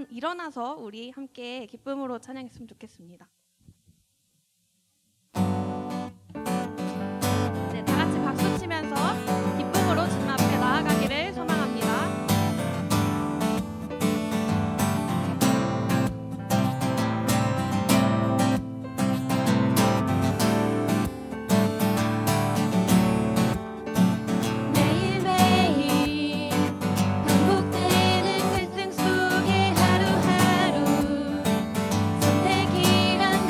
일어나서 우리 함께 기쁨으로 찬양했으면 좋겠습니다. 네, 다 같이 박수 치면서 기쁨으로 주님 앞에 나아가기를 소망합니다. 반복되는 갈등 속에 하루하루 선택이란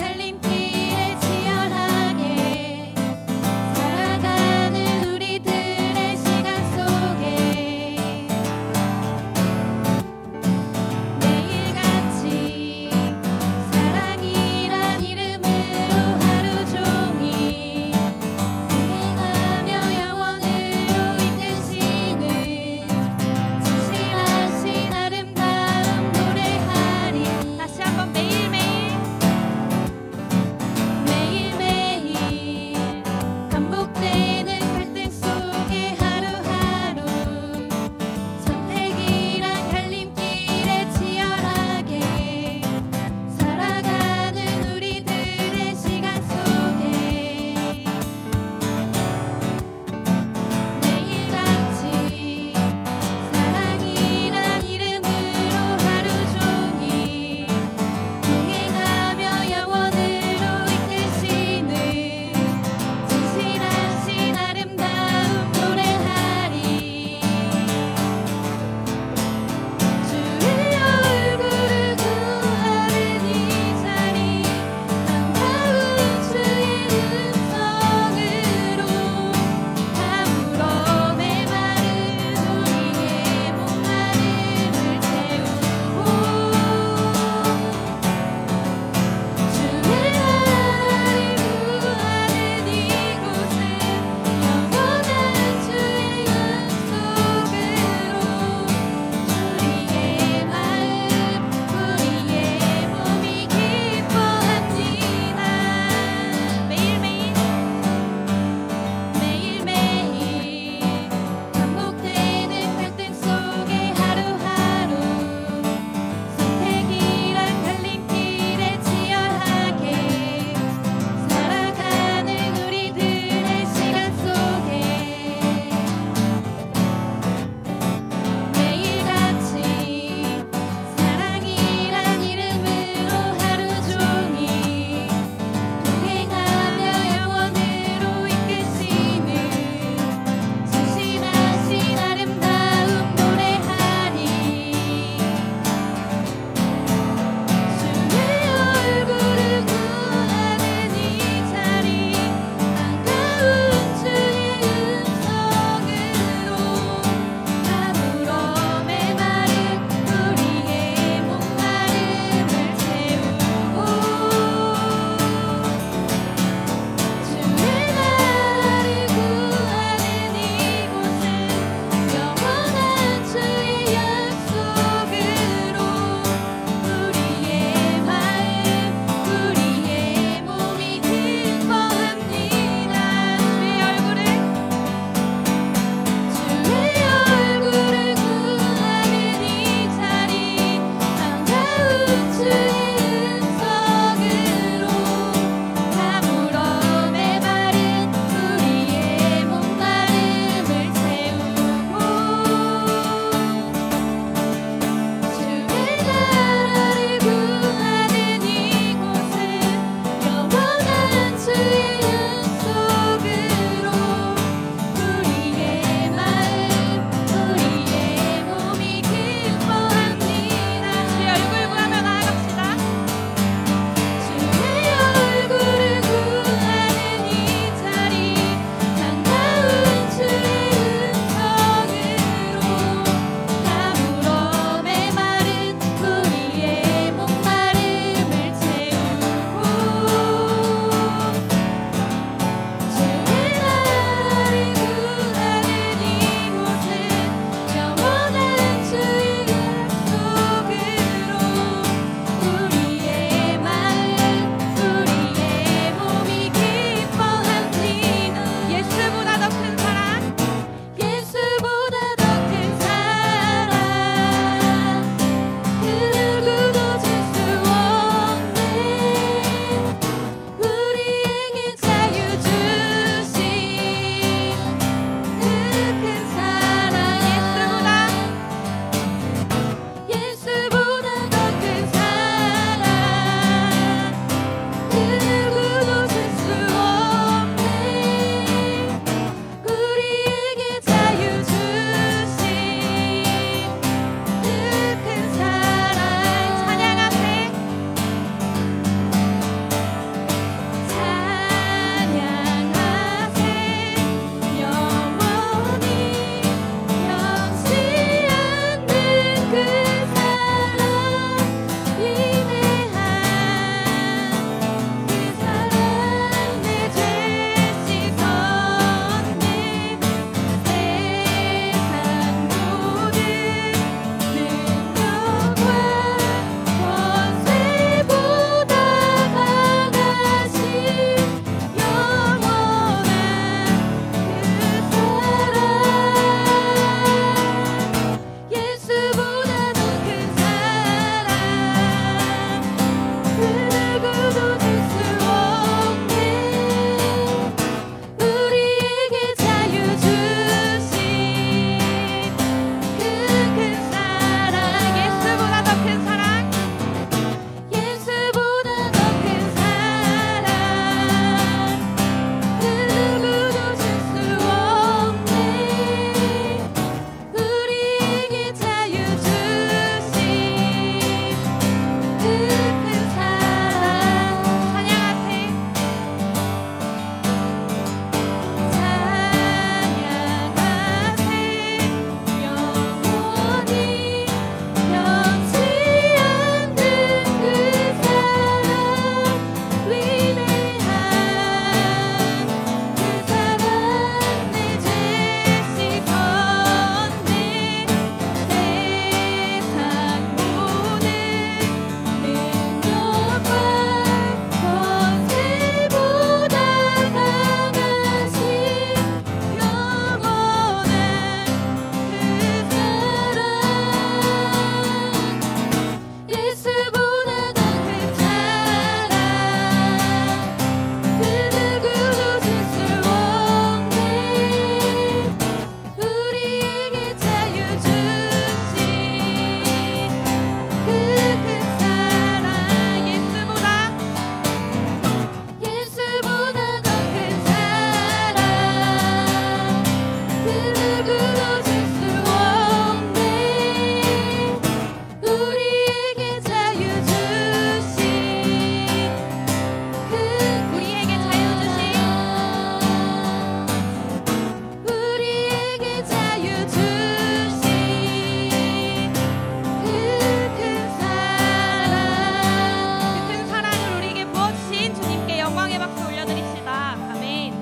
영광의 박수 올려드립시다. 아멘.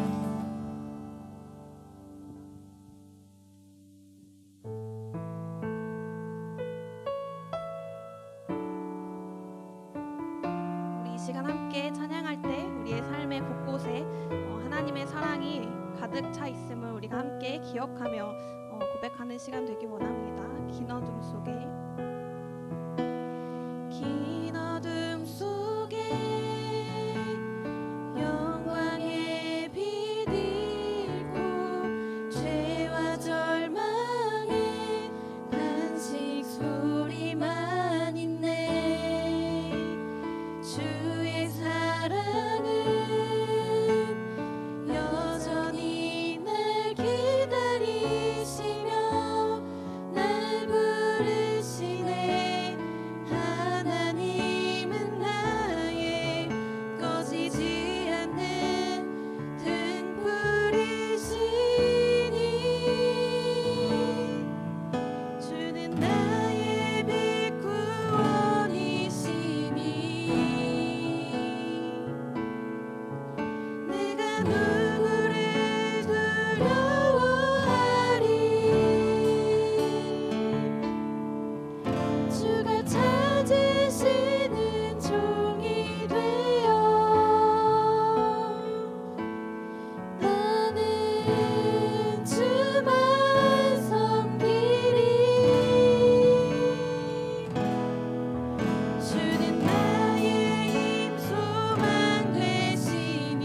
우리 이 시간 함께 찬양할 때 우리의 삶의 곳곳에 하나님의 사랑이 가득 차 있음을 우리가 함께 기억하며 고백하는 시간 되기 원합니다. 긴 어둠 속에 긴 어둠 속에 영광의 빛 잃고 죄와 절망의 간식 소리만 있네. 주의 사랑은 여전히 날 기다리시며 날 부르시네. 하나님은 나의 꺼지지 않는 등불이시니 주는 나의 빛 구원이시니 내가 누구를 두려워하리. 주가 찾으시는 종이 되어 나는 주만 섬기리. 주는 나의 힘 소망 되시니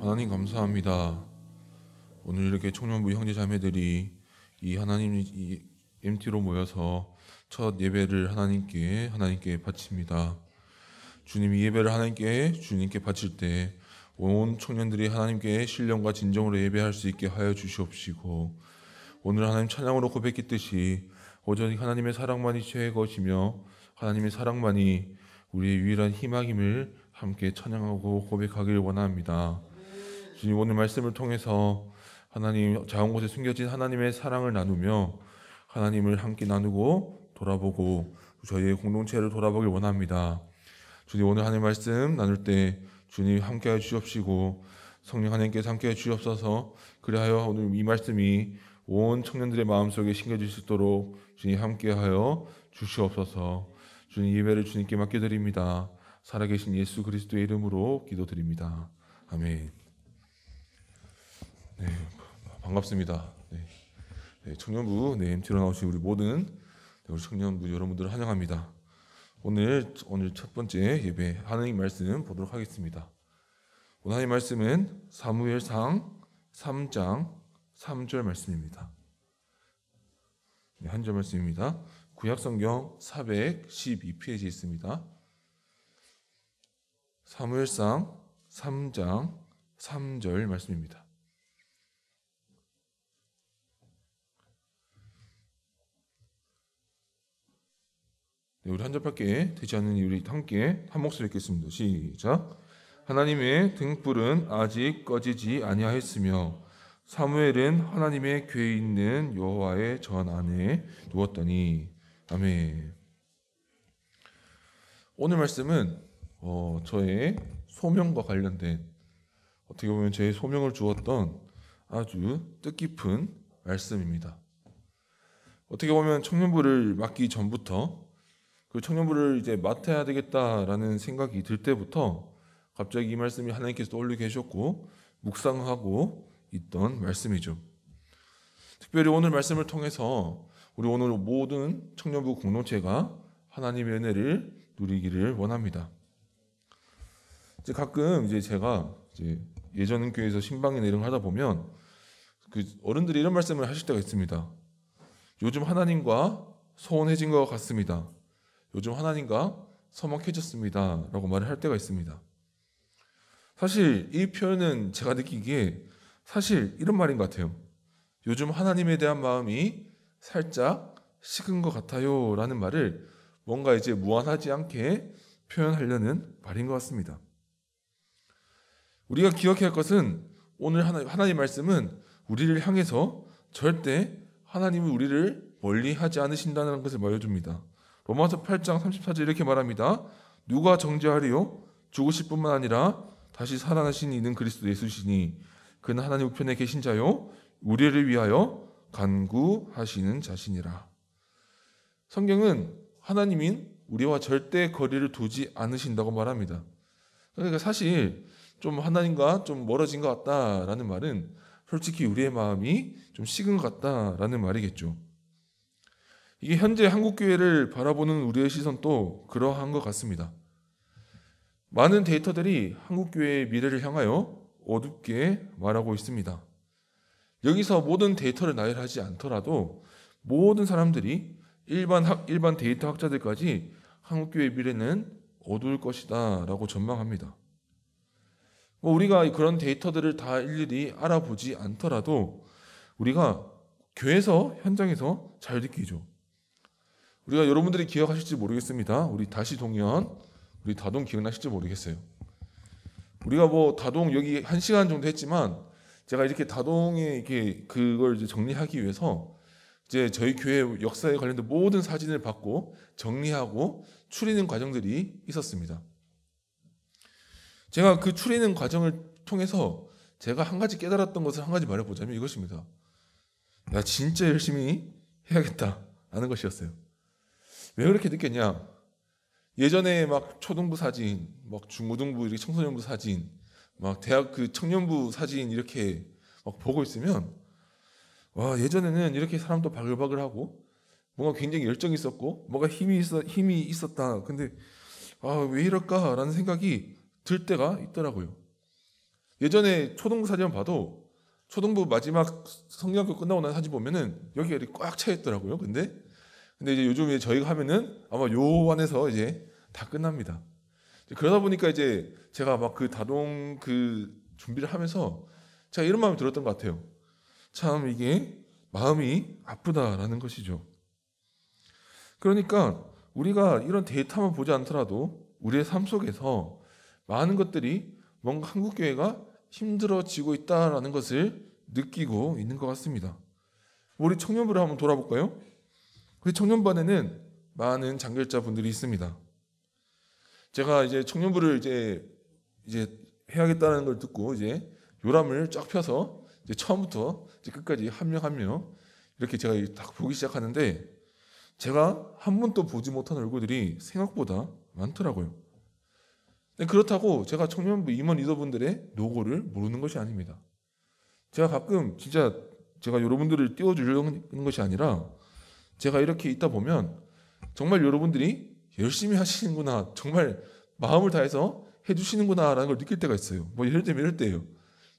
하나님 감사합니다. 오늘 이렇게 청년부 형제 자매들이 이 하나님 이 MT로 모여서 첫 예배를 하나님께 바칩니다. 주님 이 예배를 주님께 바칠 때 온 청년들이 하나님께 신령과 진정으로 예배할 수 있게 하여 주시옵시고, 오늘 하나님 찬양으로 고백했듯이 오직 하나님의 사랑만이 최고시며 하나님의 사랑만이 우리의 유일한 희망임을 함께 찬양하고 고백하기를 원합니다. 주님 오늘 말씀을 통해서 하나님 작은 곳에 숨겨진 하나님의 사랑을 나누며 하나님을 함께 나누고 돌아보고 저희의 공동체를 돌아보길 원합니다. 주님 오늘 하나님 말씀 나눌 때 주님 함께하여 주옵시고 성령 하나님께서 함께하여 주옵소서. 그리하여 오늘 이 말씀이 온 청년들의 마음속에 심겨질 수 있도록 주님 함께하여 주시옵소서. 주님 예배를 주님께 맡겨드립니다. 살아계신 예수 그리스도의 이름으로 기도드립니다. 아멘. 네, 반갑습니다. 네, 청년부 MT로 나오신 우리 모든 우리 청년부 여러분들을 환영합니다. 오늘 첫 번째 예배 하나님 말씀 보도록 하겠습니다. 오늘 하나님 말씀은 사무엘상 3장 3절 말씀입니다. 네, 한 절 말씀입니다. 구약성경 412페이지에 있습니다. 사무엘상 3장 3절 말씀입니다. 네, 우리 한 절밖에 되지 않는 우리 함께 한 목소리 읽겠습니다. 시작. 하나님의 등불은 아직 꺼지지 아니하였으며 사무엘은 하나님의 궤에 있는 여호와의 전 안에 누웠더니. 아멘. 오늘 말씀은 저의 소명과 관련된, 어떻게 보면 제 소명을 주었던 아주 뜻깊은 말씀입니다. 어떻게 보면 청년부를 맡기 전부터 그 청년부를 이제 맡아야 되겠다라는 생각이 들 때부터 갑자기 이 말씀이 하나님께서 떠올리게 계셨고 묵상하고 있던 말씀이죠. 특별히 오늘 말씀을 통해서 우리 오늘 모든 청년부 공동체가 하나님의 은혜를 누리기를 원합니다. 이제 가끔 제가 예전 교회에서 신방이나 이런 걸 하다 보면 그 어른들이 이런 말씀을 하실 때가 있습니다. 요즘 하나님과 소원해진 것 같습니다. 요즘 하나님과 서먹해졌습니다. 라고 말을 할 때가 있습니다. 사실 이 표현은 제가 느끼기에 사실 이런 말인 것 같아요. 요즘 하나님에 대한 마음이 살짝 식은 것 같아요 라는 말을 뭔가 이제 무한하지 않게 표현하려는 말인 것 같습니다. 우리가 기억해야 할 것은 오늘 하나님 말씀은 우리를 향해서 절대 하나님은 우리를 멀리하지 않으신다는 것을 말해줍니다. 로마서 8장 34절 이렇게 말합니다. 누가 정죄하리요? 죽으실 뿐만 아니라 다시 살아나신 이는 그리스도 예수시니 그는 하나님 우편에 계신 자요 우리를 위하여 간구하시는 자신이라. 성경은 하나님인 우리와 절대 거리를 두지 않으신다고 말합니다. 그러니까 사실 좀 하나님과 좀 멀어진 것 같다라는 말은 솔직히 우리의 마음이 좀 식은 것 같다라는 말이겠죠. 이게 현재 한국교회를 바라보는 우리의 시선도 그러한 것 같습니다. 많은 데이터들이 한국교회의 미래를 향하여 어둡게 말하고 있습니다. 여기서 모든 데이터를 나열하지 않더라도 모든 사람들이 일반 데이터 학자들까지 한국교회의 미래는 어두울 것이다 라고 전망합니다. 우리가 그런 데이터들을 다 일일이 알아보지 않더라도 우리가 교회에서 현장에서 잘 느끼죠. 우리가 여러분들이 기억하실지 모르겠습니다. 우리 다시 동연, 우리 다동 기억나실지 모르겠어요. 우리가 뭐 다동 여기 1시간 정도 했지만 제가 이렇게 다동에 이렇게 그걸 이제 정리하기 위해서 이제 저희 교회 역사에 관련된 모든 사진을 받고 정리하고 추리는 과정들이 있었습니다. 제가 그 추리는 과정을 통해서 제가 한 가지 깨달았던 것을 한 가지 말해보자면 이것입니다. 야, 진짜 열심히 해야겠다 하는 것이었어요. 왜 그렇게 느꼈냐? 예전에 막 초등부 사진, 막 중고등부 이렇게 청소년부 사진, 막 대학 그 청년부 사진 이렇게 막 보고 있으면 와, 예전에는 이렇게 사람도 바글바글하고 뭔가 굉장히 열정이 있었고 뭔가 힘이 있었다. 근데 왜 이럴까라는 생각이 들 때가 있더라고요. 예전에 초등부 사진만 봐도 초등부 마지막 성경학교 끝나고 난 사진 보면은 여기가 이렇게 꽉 차 있더라고요. 근데 이제 요즘에 저희가 하면은 아마 요 안에서 이제 다 끝납니다. 그러다 보니까 이제 제가 막 그 다동 그 준비를 하면서 제가 이런 마음이 들었던 것 같아요. 참 이게 마음이 아프다라는 것이죠. 그러니까 우리가 이런 데이터만 보지 않더라도 우리의 삶 속에서 많은 것들이 뭔가 한국교회가 힘들어지고 있다라는 것을 느끼고 있는 것 같습니다. 우리 청년부를 한번 돌아볼까요? 우리 청년반에는 많은 장결자분들이 있습니다. 제가 이제 청년부를 이제 해야겠다는 걸 듣고 이제 요람을 쫙 펴서 이제 처음부터 이제 끝까지 한 명 한 명 이렇게 제가 딱 보기 시작하는데 제가 한 번도 보지 못한 얼굴들이 생각보다 많더라고요. 그렇다고 제가 청년부 임원 리더분들의 노고를 모르는 것이 아닙니다. 제가 가끔 진짜 제가 여러분들을 띄워주려는 것이 아니라 제가 이렇게 있다 보면 정말 여러분들이 열심히 하시는구나, 정말 마음을 다해서 해주시는구나라는 걸 느낄 때가 있어요. 뭐 예를 들면 이럴 때예요.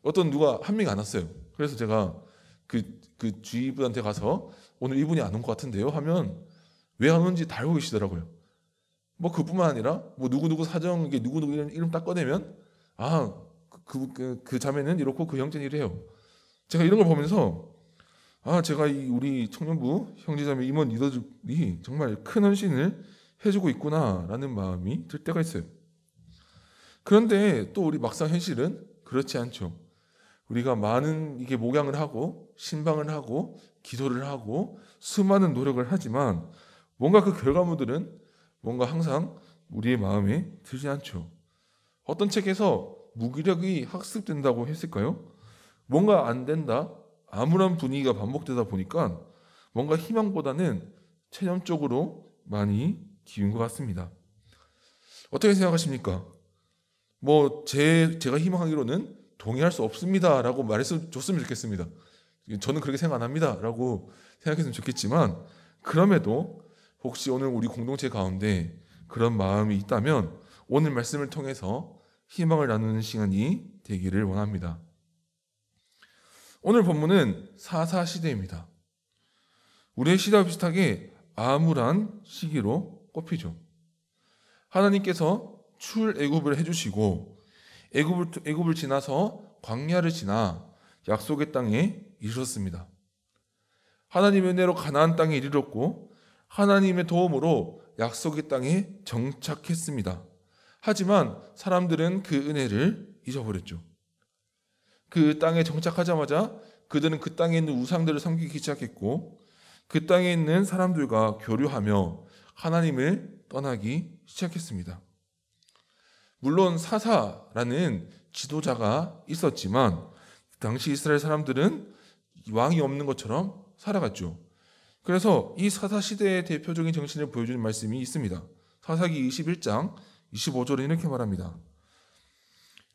어떤 누가 한 명이 안 왔어요. 그래서 제가 그 주위분한테 가서 오늘 이분이 안 온 것 같은데요 하면 왜 안 온지 다 알고 계시더라고요. 뭐 그뿐만 아니라 뭐 누구누구 사정 이게 누구누구 이름 딱 꺼내면 그 자매는 이렇고 그 형제는 이래요. 제가 이런 걸 보면서 제가 우리 청년부 형제자매 임원 리더들이 정말 큰 헌신을 해주고 있구나라는 마음이 들 때가 있어요. 그런데 또 우리 막상 현실은 그렇지 않죠. 우리가 많은 이게 목양을 하고 신방을 하고 기도를 하고 수많은 노력을 하지만 뭔가 그 결과물들은 뭔가 항상 우리의 마음에 들지 않죠. 어떤 책에서 무기력이 학습된다고 했을까요? 뭔가 안 된다, 암울한 분위기가 반복되다 보니까 뭔가 희망보다는 체념적으로 많이 기운 것 같습니다. 어떻게 생각하십니까? 제가 희망하기로는 동의할 수 없습니다라고 말해줬으면 좋겠습니다. 저는 그렇게 생각 안 합니다라고 생각했으면 좋겠지만 그럼에도 혹시 오늘 우리 공동체 가운데 그런 마음이 있다면 오늘 말씀을 통해서 희망을 나누는 시간이 되기를 원합니다. 오늘 본문은 사사 시대입니다. 우리의 시대와 비슷하게 암울한 시기로 꼽히죠. 하나님께서 출애굽을 해주시고 애굽을 지나서 광야를 지나 약속의 땅에 이르렀습니다. 하나님의 은혜로 가나안 땅에 이르렀고 하나님의 도움으로 약속의 땅에 정착했습니다. 하지만 사람들은 그 은혜를 잊어버렸죠. 그 땅에 정착하자마자 그들은 그 땅에 있는 우상들을 섬기기 시작했고 그 땅에 있는 사람들과 교류하며 하나님을 떠나기 시작했습니다. 물론 사사라는 지도자가 있었지만 당시 이스라엘 사람들은 왕이 없는 것처럼 살아갔죠. 그래서 이 사사 시대의 대표적인 정신을 보여주는 말씀이 있습니다. 사사기 21장 25절은 이렇게 말합니다.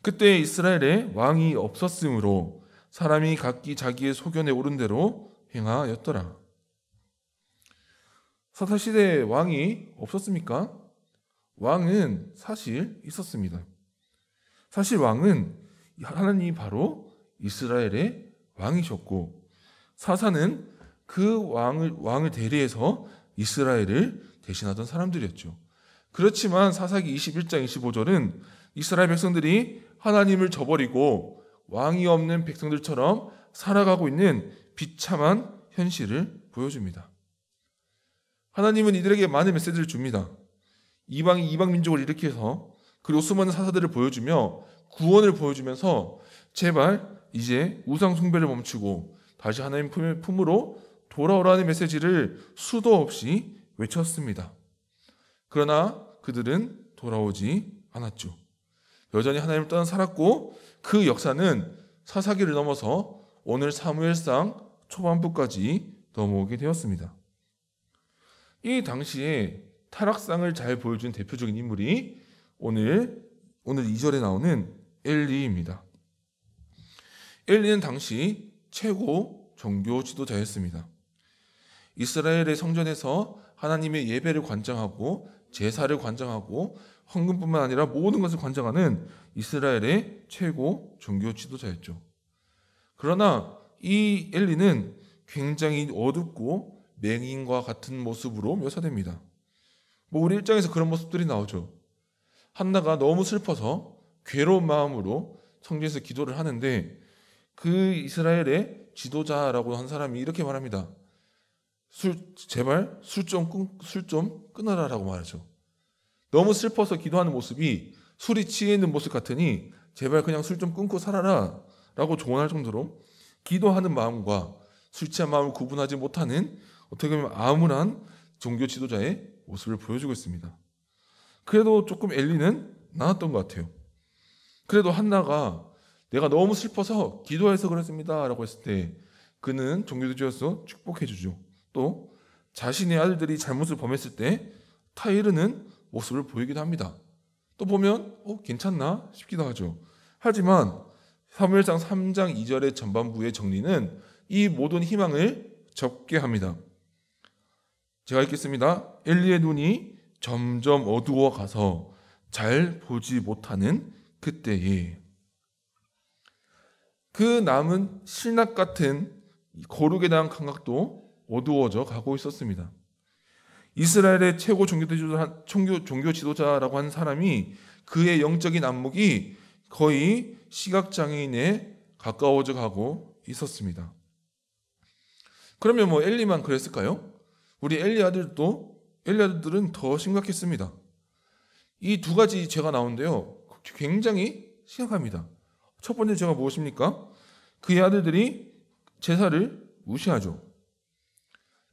그때 이스라엘에 왕이 없었으므로 사람이 각기 자기의 소견에 오른 대로 행하였더라. 사사 시대에 왕이 없었습니까? 왕은 사실 있었습니다. 사실 왕은 하나님이 바로 이스라엘의 왕이셨고 사사는 그 왕을 대리해서 이스라엘을 대신하던 사람들이었죠. 그렇지만 사사기 21장 25절은 이스라엘 백성들이 하나님을 저버리고 왕이 없는 백성들처럼 살아가고 있는 비참한 현실을 보여줍니다. 하나님은 이들에게 많은 메시지를 줍니다. 이방 민족을 일으켜서 그리고 수많은 사사들을 보여주며 구원을 보여주면서 제발 이제 우상 숭배를 멈추고 다시 하나님 품으로 돌아오라는 메시지를 수도 없이 외쳤습니다. 그러나 그들은 돌아오지 않았죠. 여전히 하나님을 떠나 살았고 그 역사는 사사기를 넘어서 오늘 사무엘상 초반부까지 넘어오게 되었습니다. 이 당시에 타락상을 잘 보여준 대표적인 인물이 오늘 2절에 나오는 엘리입니다. 엘리는 당시 최고 종교 지도자였습니다. 이스라엘의 성전에서 하나님의 예배를 관장하고 제사를 관장하고 헌금뿐만 아니라 모든 것을 관장하는 이스라엘의 최고 종교 지도자였죠. 그러나 이 엘리는 굉장히 어둡고 맹인과 같은 모습으로 묘사됩니다. 우리 일장에서 그런 모습들이 나오죠. 한나가 너무 슬퍼서 괴로운 마음으로 성전에서 기도를 하는데 그 이스라엘의 지도자라고 한 사람이 이렇게 말합니다. 제발 술 좀 끊어라라고 말하죠. 너무 슬퍼서 기도하는 모습이 술이 취해 있는 모습 같으니 제발 그냥 술 좀 끊고 살아라 라고 조언할 정도로 기도하는 마음과 술 취한 마음을 구분하지 못하는 어떻게 보면 암울한 종교 지도자의 모습을 보여주고 있습니다. 그래도 조금 엘리는 나았던 것 같아요. 그래도 한나가 내가 너무 슬퍼서 기도해서 그랬습니다 라고 했을 때 그는 종교지도자로서 축복해 주죠. 또 자신의 아들들이 잘못을 범했을 때 타이르는 모습을 보이기도 합니다. 또 보면 괜찮나 싶기도 하죠. 하지만 사무엘상 3장 2절의 전반부의 정리는 이 모든 희망을 접게 합니다. 제가 읽겠습니다. 엘리의 눈이 점점 어두워 가서 잘 보지 못하는 그때에 그 남은 실낱 같은 거룩에 대한 감각도 어두워져 가고 있었습니다. 이스라엘의 최고 종교 지도자라고 하는 사람이 그의 영적인 안목이 거의 시각장애인에 가까워져 가고 있었습니다. 그러면 엘리만 그랬을까요? 우리 엘리 아들들은 더 심각했습니다. 이 두 가지 죄가 나오는데요. 굉장히 심각합니다. 첫 번째 죄가 무엇입니까? 그의 아들들이 제사를 무시하죠.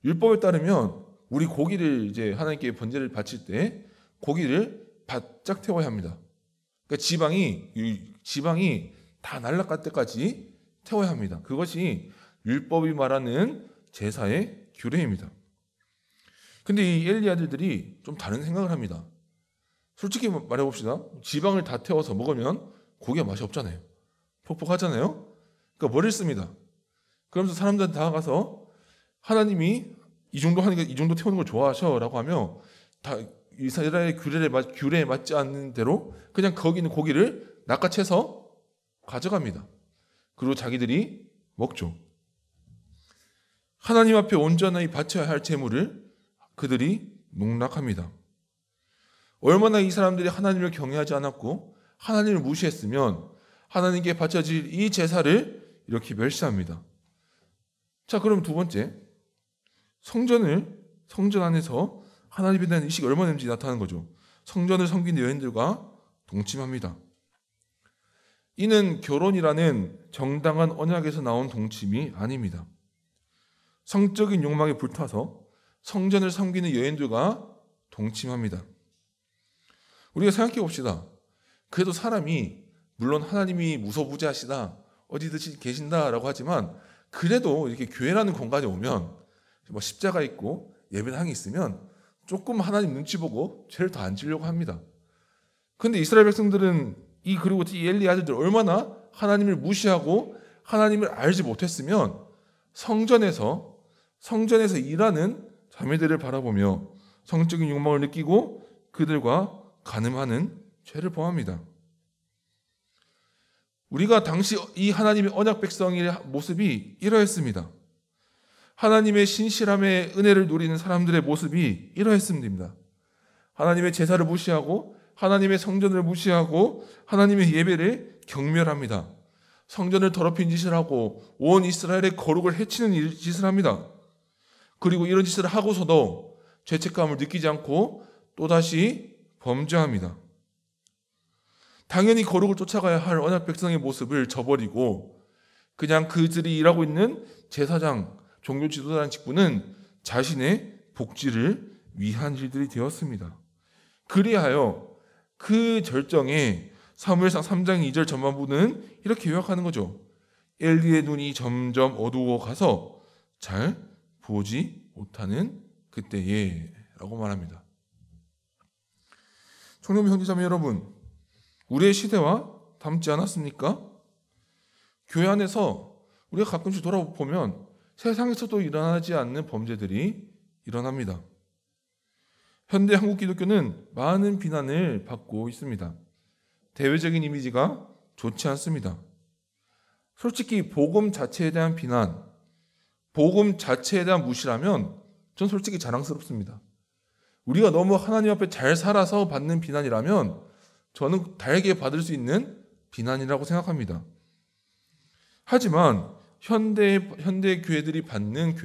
율법에 따르면 우리 고기를 이제 하나님께 번제를 바칠 때 고기를 바짝 태워야 합니다. 그러니까 지방이 다 날아갈 때까지 태워야 합니다. 그것이 율법이 말하는 제사의 규례입니다. 근데 이 엘리 아들들이 좀 다른 생각을 합니다. 솔직히 말해봅시다. 지방을 다 태워서 먹으면 고기가 맛이 없잖아요. 퍽퍽하잖아요. 그러니까 머리를 씁니다. 그러면서 사람들한테 다가가서 하나님이 이 정도 하니까 이 정도 태우는 걸 좋아하셔라고 하며 다 이스라엘의 규례에 맞지 않는 대로 그냥 거기 있는 고기를 낚아채서 가져갑니다. 그리고 자기들이 먹죠. 하나님 앞에 온전히 바쳐야 할 재물을 그들이 농락합니다. 얼마나 이 사람들이 하나님을 경외하지 않았고 하나님을 무시했으면 하나님께 바쳐질 이 제사를 이렇게 멸시합니다. 자, 그럼 두 번째, 성전 안에서 하나님에 대한 의식이 얼마나 있는지 나타나는 거죠. 성전을 섬기는 여인들과 동침합니다. 이는 결혼이라는 정당한 언약에서 나온 동침이 아닙니다. 성적인 욕망에 불타서 성전을 섬기는 여인들과 동침합니다. 우리가 생각해 봅시다. 그래도 사람이 물론 하나님이 무소부재하시다, 어디든지 계신다라고 하지만 그래도 이렇게 교회라는 공간에 오면 뭐 십자가 있고 예배당이 있으면 조금 하나님 눈치 보고 죄를 더 안 지려고 합니다. 그런데 이스라엘 백성들은 그리고 이 엘리 아들들 얼마나 하나님을 무시하고 하나님을 알지 못했으면 성전에서 일하는 자매들을 바라보며 성적인 욕망을 느끼고 그들과 간음하는 죄를 범합니다. 우리가 당시 이 하나님의 언약 백성의 모습이 이러했습니다. 하나님의 신실함의 은혜를 누리는 사람들의 모습이 이러했습니다. 하나님의 제사를 무시하고 하나님의 성전을 무시하고 하나님의 예배를 경멸합니다. 성전을 더럽힌 짓을 하고 온 이스라엘의 거룩을 해치는 짓을 합니다. 그리고 이런 짓을 하고서도 죄책감을 느끼지 않고 또다시 범죄합니다. 당연히 거룩을 쫓아가야 할 언약 백성의 모습을 저버리고 그냥 그들이 일하고 있는 제사장, 종교 지도자라는 직분은 자신의 복지를 위한 일들이 되었습니다. 그리하여 그 절정에 사무엘상 3장 2절 전반부는 이렇게 요약하는 거죠. 엘리의 눈이 점점 어두워 가서 잘 보지 못하는 그때에 라고 말합니다. 청년부 형제자매 여러분, 우리의 시대와 닮지 않았습니까? 교회 안에서 우리가 가끔씩 돌아보면 세상에서도 일어나지 않는 범죄들이 일어납니다. 현대 한국 기독교는 많은 비난을 받고 있습니다. 대외적인 이미지가 좋지 않습니다. 솔직히 복음 자체에 대한 비난, 복음 자체에 대한 무시라면 전 솔직히 자랑스럽습니다. 우리가 너무 하나님 앞에 잘 살아서 받는 비난이라면 저는 달게 받을 수 있는 비난이라고 생각합니다. 하지만 현대 교회들이 받는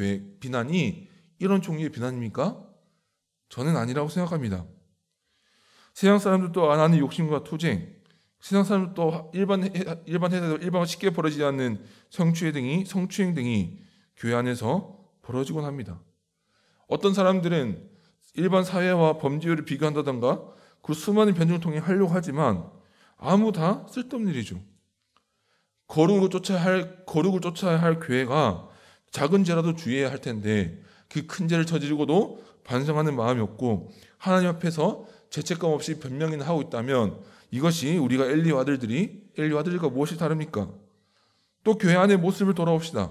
비난이 이런 종류의 비난입니까? 저는 아니라고 생각합니다. 세상 사람들도 안 하는 욕심과 투쟁, 세상 사람들도 일반 쉽게 벌어지지 않는 성추행 등이 교회 안에서 벌어지곤 합니다. 어떤 사람들은 일반 사회와 범죄율을 비교한다던가 그 수많은 변증을 통해 하려고 하지만 아무 다 쓸데없는 일이죠. 거룩을 쫓아야 할 교회가 작은 죄라도 주의해야 할 텐데 그 큰 죄를 저지르고도 반성하는 마음이 없고 하나님 앞에서 죄책감 없이 변명이나 하고 있다면 이것이 우리가 엘리와 아들들과 무엇이 다릅니까? 또 교회 안의 모습을 돌아봅시다.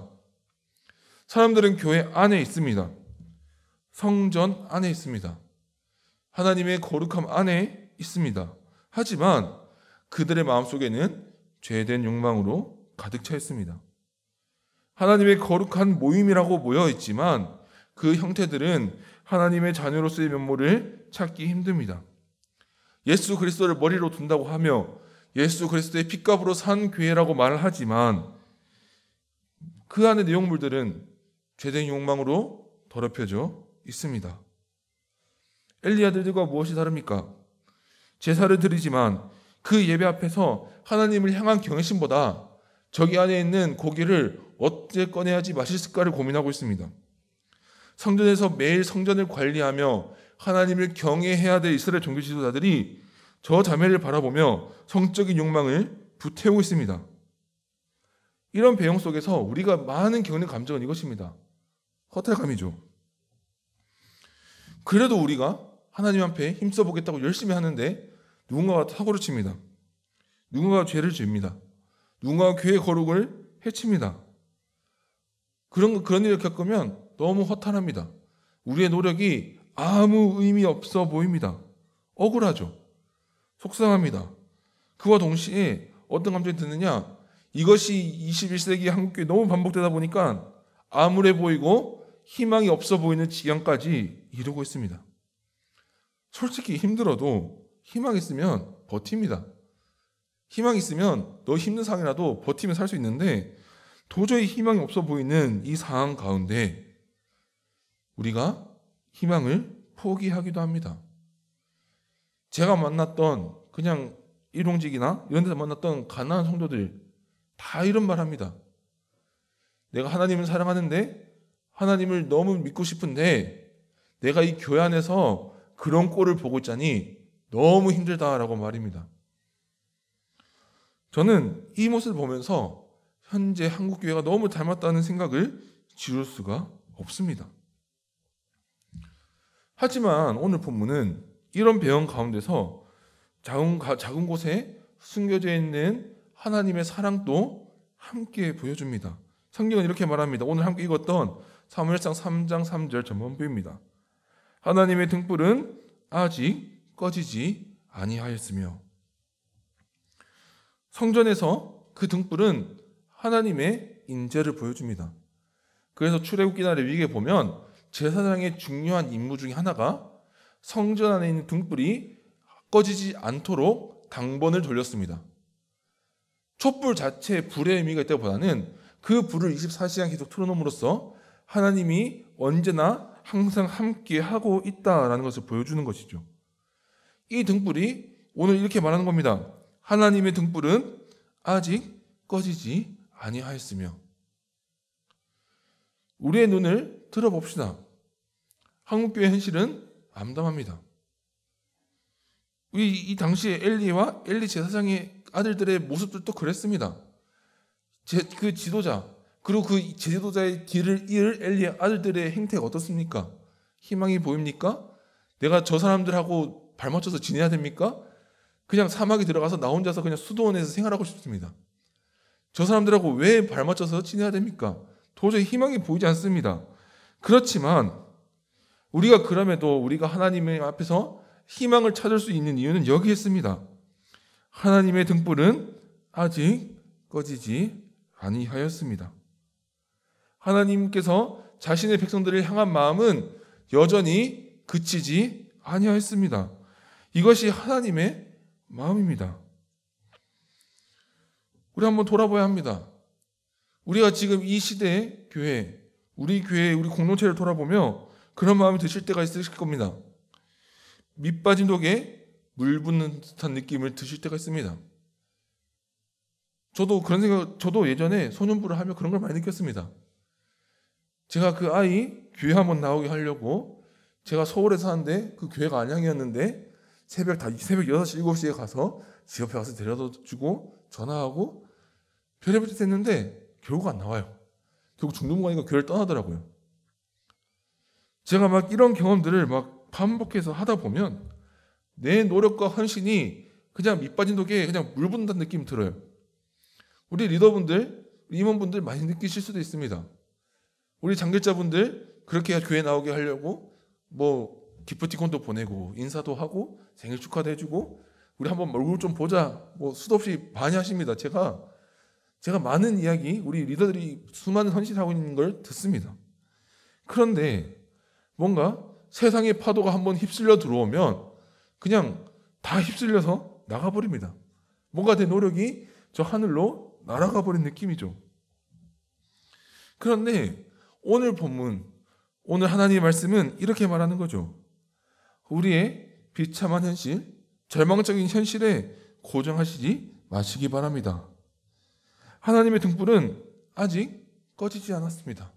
사람들은 교회 안에 있습니다. 성전 안에 있습니다. 하나님의 거룩함 안에 있습니다. 하지만 그들의 마음속에는 죄된 욕망으로 가득 차 있습니다. 하나님의 거룩한 모임이라고 모여 있지만 그 형태들은 하나님의 자녀로서의 면모를 찾기 힘듭니다. 예수 그리스도를 머리로 둔다고 하며 예수 그리스도의 핏값으로 산 교회라고 말을 하지만 그 안의 내용물들은 죄된 욕망으로 더럽혀져 있습니다. 엘리 아들들과 무엇이 다릅니까? 제사를 드리지만 그 예배 앞에서 하나님을 향한 경외심보다 저기 안에 있는 고기를 어떻게 꺼내야지 맛있을까를 고민하고 있습니다. 성전에서 매일 성전을 관리하며 하나님을 경외해야 될 이스라엘 종교 지도자들이 저 자매를 바라보며 성적인 욕망을 불태우고 있습니다. 이런 배경 속에서 우리가 많은 겪는 감정은 이것입니다. 허탈감이죠. 그래도 우리가 하나님 앞에 힘써보겠다고 열심히 하는데 누군가가 사고를 칩니다. 누군가가 죄를 지습니다. 누군가가 교회 거룩을 해칩니다. 그런 일을 겪으면 너무 허탈합니다. 우리의 노력이 아무 의미 없어 보입니다. 억울하죠. 속상합니다. 그와 동시에 어떤 감정이 드느냐? 이것이 21세기 한국교회 너무 반복되다 보니까 암울해 보이고 희망이 없어 보이는 지경까지 이르고 있습니다. 솔직히 힘들어도 희망 있으면 버팁니다. 희망 있으면 너 힘든 상황이라도 버티면 살 수 있는데 도저히 희망이 없어 보이는 이 상황 가운데 우리가 희망을 포기하기도 합니다. 제가 만났던 그냥 일용직이나 이런 데서 만났던 가난한 성도들 다 이런 말 합니다. 내가 하나님을 사랑하는데 하나님을 너무 믿고 싶은데 내가 이 교회 안에서 그런 꼴을 보고 있자니 너무 힘들다라고 말입니다. 저는 이 모습을 보면서 현재 한국교회가 너무 닮았다는 생각을 지울 수가 없습니다. 하지만 오늘 본문은 이런 배경 가운데서 작은 곳에 숨겨져 있는 하나님의 사랑도 함께 보여줍니다. 성경은 이렇게 말합니다. 오늘 함께 읽었던 사무엘상 3장 3절 전반부입니다. 하나님의 등불은 아직 꺼지지 아니하였으며. 성전에서 그 등불은 하나님의 인재를 보여줍니다. 그래서 출애굽기나 레위기에 보면 제사장의 중요한 임무 중에 하나가 성전 안에 있는 등불이 꺼지지 않도록 당번을 돌렸습니다. 촛불 자체에 불의 의미가 있다기보다는 그 불을 24시간 계속 틀어놓음으로써 하나님이 언제나 항상 함께 하고 있다라는 것을 보여주는 것이죠. 이 등불이 오늘 이렇게 말하는 겁니다. 하나님의 등불은 아직 꺼지지 아니하였으며. 우리의 눈을 들어봅시다. 한국교회 현실은 암담합니다. 이 당시에 엘리와 엘리 제사장의 아들들의 모습들도 그랬습니다. 그 지도자 그리고 그 지도자의 뒤를 이을 엘리의 아들들의 행태가 어떻습니까? 희망이 보입니까? 내가 저 사람들하고 발맞춰서 지내야 됩니까? 그냥 사막에 들어가서 나 혼자서 그냥 수도원에서 생활하고 싶습니다. 저 사람들하고 왜 발맞춰서 지내야 됩니까? 도저히 희망이 보이지 않습니다. 그렇지만 우리가 그럼에도 우리가 하나님의 앞에서 희망을 찾을 수 있는 이유는 여기에 있습니다. 하나님의 등불은 아직 꺼지지 아니하였습니다. 하나님께서 자신의 백성들을 향한 마음은 여전히 그치지 아니하였습니다. 이것이 하나님의 마음입니다. 우리 한번 돌아봐야 합니다. 우리가 지금 이 시대의 교회, 우리 교회, 우리 공동체를 돌아보며 그런 마음이 드실 때가 있으실 겁니다. 밑 빠진 독에 물 붓는 듯한 느낌을 드실 때가 있습니다. 저도 예전에 소년부를 하며 그런 걸 많이 느꼈습니다. 제가 그 아이 교회 한번 나오게 하려고 제가 서울에 사는데 그 교회가 안양이었는데 새벽 6시, 7시에 가서 집 옆에 가서 데려다 주고 전화하고 별의별 짓 했는데 결국 안 나와요. 결국 중등부가니까 교회를 떠나더라고요. 제가 막 이런 경험들을 막 반복해서 하다 보면 내 노력과 헌신이 그냥 밑 빠진 독에 그냥 물 붓는다는 느낌이 들어요. 우리 리더분들, 임원분들 많이 느끼실 수도 있습니다. 우리 장교자분들 그렇게 교회 나오게 하려고 뭐 기프티콘도 보내고 인사도 하고 생일 축하도 해주고 우리 한번 얼굴 좀 보자 뭐 수도 없이 많이 하십니다. 제가 많은 이야기 우리 리더들이 수많은 헌신하고 있는 걸 듣습니다. 그런데 뭔가 세상의 파도가 한번 휩쓸려 들어오면 그냥 다 휩쓸려서 나가버립니다. 뭔가 내 노력이 저 하늘로 날아가 버린 느낌이죠. 그런데 오늘 본문, 오늘 하나님의 말씀은 이렇게 말하는 거죠. 우리의 비참한 현실, 절망적인 현실에 고정하시지 마시기 바랍니다. 하나님의 등불은 아직 꺼지지 않았습니다.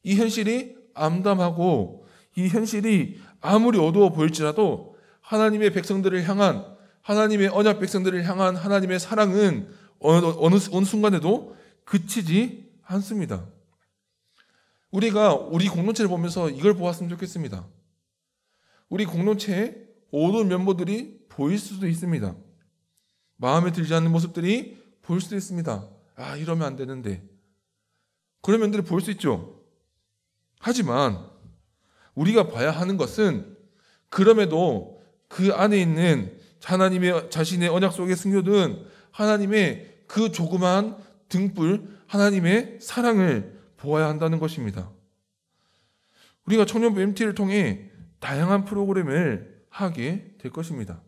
이 현실이 암담하고 이 현실이 아무리 어두워 보일지라도 하나님의 백성들을 향한 하나님의 언약 백성들을 향한 하나님의 사랑은 어느 순간에도 그치지 않습니다. 우리가 우리 공동체를 보면서 이걸 보았으면 좋겠습니다. 우리 공동체의 어두운 면모들이 보일 수도 있습니다. 마음에 들지 않는 모습들이 보일 수도 있습니다. 아, 이러면 안 되는데. 그런 면들이 보일 수 있죠. 하지만 우리가 봐야 하는 것은 그럼에도 그 안에 있는 하나님의 자신의 언약 속에 숨겨둔 하나님의 그 조그만 등불, 하나님의 사랑을 보아야 한다는 것입니다. 우리가 청년부 MT를 통해 다양한 프로그램을 하게 될 것입니다.